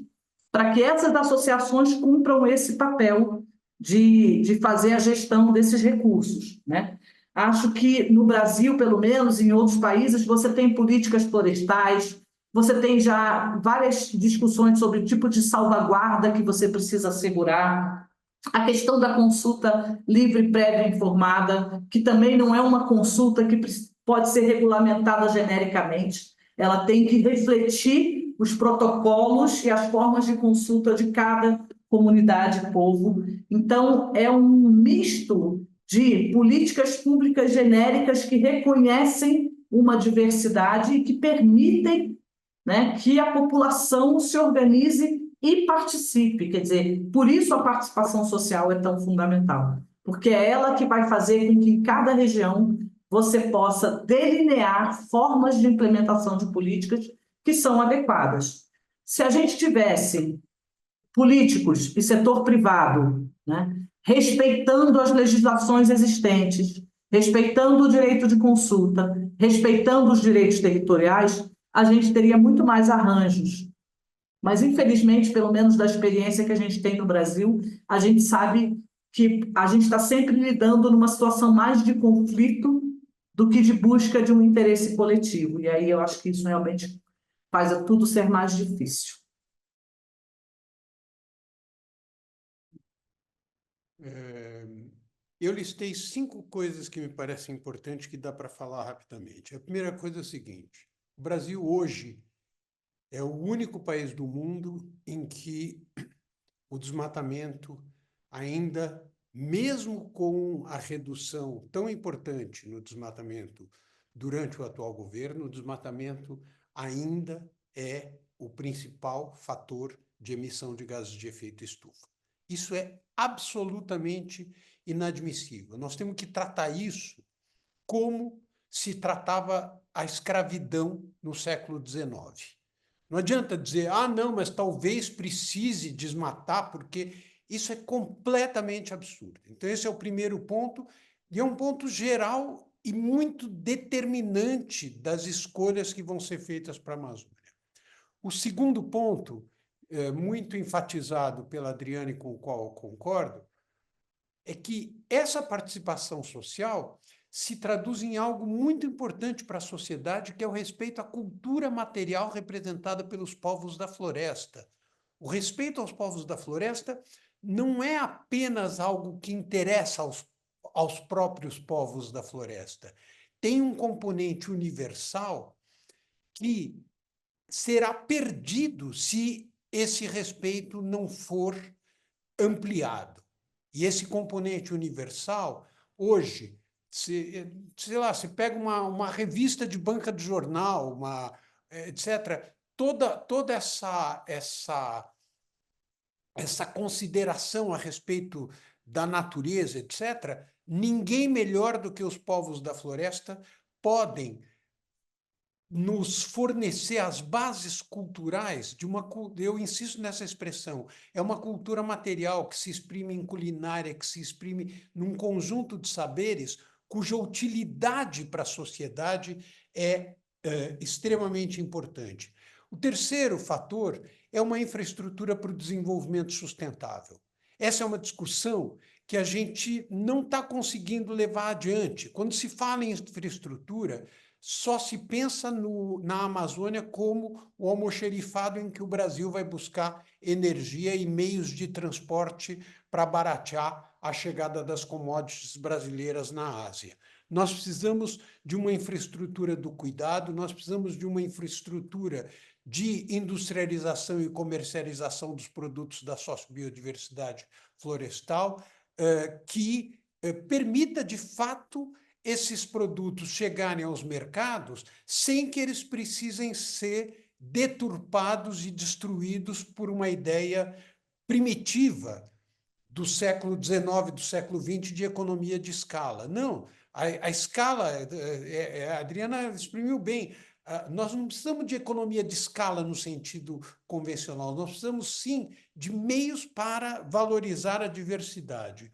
Speaker 5: para que essas associações cumpram esse papel de fazer a gestão desses recursos, né? Acho que no Brasil, pelo menos, em outros países, você tem políticas florestais, você tem já várias discussões sobre o tipo de salvaguarda que você precisa assegurar, a questão da consulta livre, prévia e informada, que também não é uma consulta que pode ser regulamentada genericamente, ela tem que refletir definir os protocolos e as formas de consulta de cada comunidade, povo. Então, é um misto de políticas públicas genéricas que reconhecem uma diversidade e que permitem, né, que a população se organize e participe. Quer dizer, por isso a participação social é tão fundamental, porque é ela que vai fazer com que em cada região você possa delinear formas de implementação de políticas que são adequadas. Se a gente tivesse políticos e setor privado, né, respeitando as legislações existentes, respeitando o direito de consulta, respeitando os direitos territoriais, a gente teria muito mais arranjos. Mas, infelizmente, pelo menos da experiência que a gente tem no Brasil, a gente sabe que a gente está sempre lidando numa situação mais de conflito do que de busca de um interesse coletivo. E aí eu acho que isso realmente faz tudo ser mais difícil.
Speaker 3: Eu listei 5 coisas que me parecem importantes que dá para falar rapidamente. A primeira coisa é a seguinte: o Brasil hoje é o único país do mundo em que o desmatamento ainda, mesmo com a redução tão importante no desmatamento durante o atual governo, o desmatamento ainda é o principal fator de emissão de gases de efeito estufa. Isso é absolutamente inadmissível. Nós temos que tratar isso como se tratava a escravidão no século XIX. Não adianta dizer, não, mas talvez precise desmatar, porque isso é completamente absurdo. Então, esse é o primeiro ponto, e é um ponto geral e muito determinante das escolhas que vão ser feitas para a Amazônia. O segundo ponto, muito enfatizado pela Adriana e com o qual eu concordo, é que essa participação social se traduz em algo muito importante para a sociedade, que é o respeito à cultura material representada pelos povos da floresta. O respeito aos povos da floresta não é apenas algo que interessa aos próprios povos da floresta. Tem um componente universal que será perdido se esse respeito não for ampliado. E esse componente universal, hoje, sei lá, você pega uma revista de banca de jornal, etc., toda essa consideração a respeito da natureza, etc., ninguém melhor do que os povos da floresta podem nos fornecer as bases culturais de eu insisto nessa expressão, é uma cultura material que se exprime em culinária, que se exprime num conjunto de saberes cuja utilidade para a sociedade é extremamente importante. O terceiro fator é uma infraestrutura para o desenvolvimento sustentável. Essa é uma discussão que a gente não está conseguindo levar adiante. Quando se fala em infraestrutura, só se pensa na Amazônia como o almoxerifado em que o Brasil vai buscar energia e meios de transporte para baratear a chegada das commodities brasileiras na Ásia. Nós precisamos de uma infraestrutura do cuidado, nós precisamos de uma infraestrutura de industrialização e comercialização dos produtos da sociobiodiversidade florestal, que permita, de fato, esses produtos chegarem aos mercados sem que eles precisem ser deturpados e destruídos por uma ideia primitiva do século XIX, do século XX, de economia de escala. Não, a escala, a Adriana exprimiu bem, nós não precisamos de economia de escala no sentido convencional, nós precisamos, sim, de meios para valorizar a diversidade.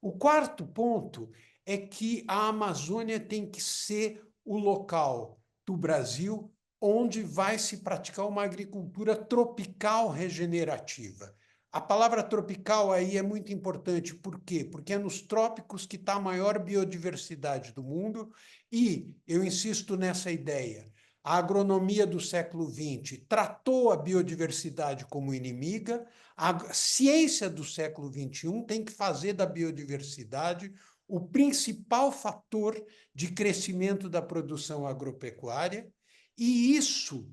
Speaker 3: O quarto ponto é que a Amazônia tem que ser o local do Brasil onde vai se praticar uma agricultura tropical regenerativa. A palavra tropical aí é muito importante. Por quê? Porque é nos trópicos que está a maior biodiversidade do mundo e, eu insisto nessa ideia, a agronomia do século XX tratou a biodiversidade como inimiga, a ciência do século XXI tem que fazer da biodiversidade o principal fator de crescimento da produção agropecuária, e isso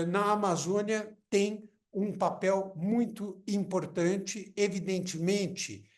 Speaker 3: na Amazônia tem um papel muito importante, evidentemente,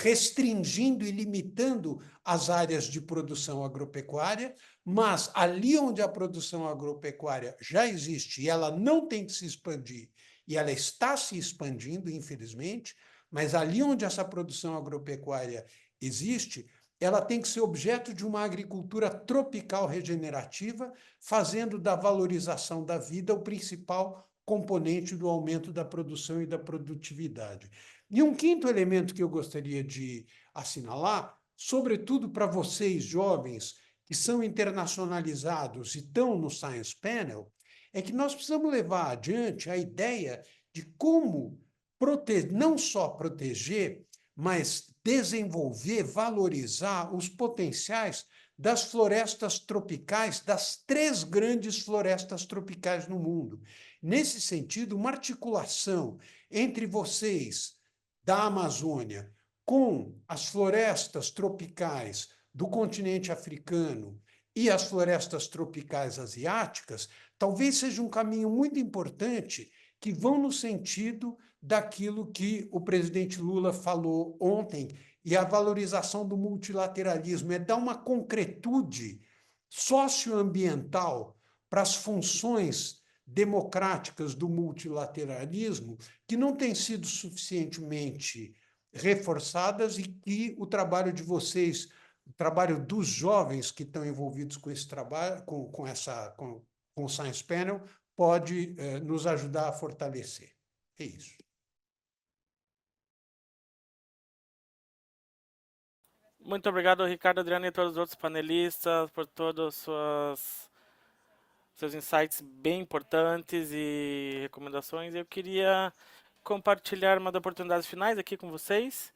Speaker 3: restringindo e limitando as áreas de produção agropecuária, mas ali onde a produção agropecuária já existe e ela não tem que se expandir, e ela está se expandindo, infelizmente, mas ali onde essa produção agropecuária existe, ela tem que ser objeto de uma agricultura tropical regenerativa, fazendo da valorização da vida o principal componente do aumento da produção e da produtividade. E um quinto elemento que eu gostaria de assinalar, sobretudo para vocês jovens que são internacionalizados e estão no Science Panel, é que nós precisamos levar adiante a ideia de como não só proteger, mas desenvolver, valorizar os potenciais das florestas tropicais, das 3 grandes florestas tropicais no mundo. Nesse sentido, uma articulação entre vocês da Amazônia com as florestas tropicais do continente africano e as florestas tropicais asiáticas, talvez seja um caminho muito importante que vão no sentido daquilo que o presidente Lula falou ontem, e a valorização do multilateralismo, é dar uma concretude socioambiental para as funções democráticas do multilateralismo, que não têm sido suficientemente reforçadas e que o trabalho de vocês, o trabalho dos jovens que estão envolvidos com esse trabalho, com o Science Panel, pode nos ajudar a fortalecer. É isso.
Speaker 1: Muito obrigado, Ricardo, Adriana e todos os outros panelistas por todos seus insights bem importantes e recomendações. Eu queria compartilhar uma das oportunidades finais aqui com vocês,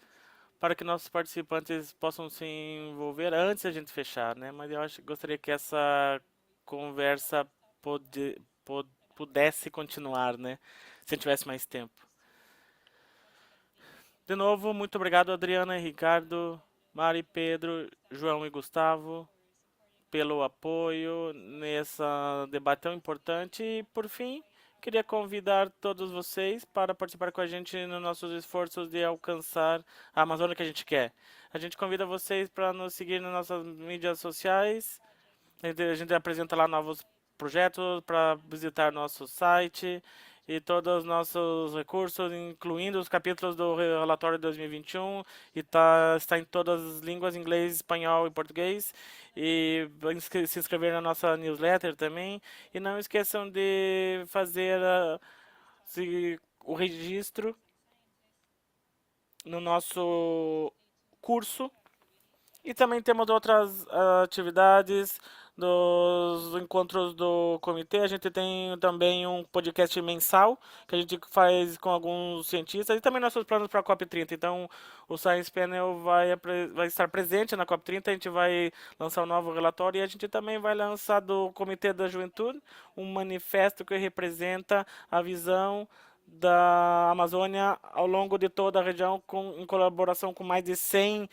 Speaker 1: para que nossos participantes possam se envolver antes de a gente fechar, né? Mas eu gostaria que essa conversa pudesse continuar, né? Se a gente tivesse mais tempo. De novo, muito obrigado, Adriana e Ricardo, Mari, Pedro, João e Gustavo, pelo apoio nesse debate tão importante. E, por fim, queria convidar todos vocês para participar com a gente nos nossos esforços de alcançar a Amazônia que a gente quer. A gente convida vocês para nos seguir nas nossas mídias sociais. A gente apresenta lá novos projetos para visitar nosso site e todos os nossos recursos, incluindo os capítulos do relatório de 2021, e está em todas as línguas, inglês, espanhol e português. E se inscrever na nossa newsletter também. E não esqueçam de fazer o registro no nosso curso. E também temos outras atividades dos encontros do comitê. A gente tem também um podcast mensal que a gente faz com alguns cientistas e também nossos planos para a COP30. Então, o Science Panel vai estar presente na COP30. A gente vai lançar um novo relatório e a gente também vai lançar do Comitê da Juventude um manifesto que representa a visão da Amazônia ao longo de toda a região, em colaboração com mais de 100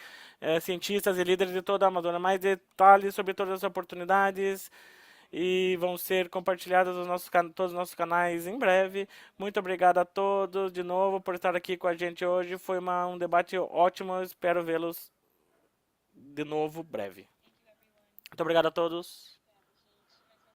Speaker 1: cientistas e líderes de toda a Amazônia. Mais detalhes sobre todas as oportunidades e vão ser compartilhados nos todos os nossos canais em breve. Muito obrigado a todos de novo por estar aqui com a gente hoje. Foi um debate ótimo. Espero vê-los de novo breve. Muito obrigado a todos.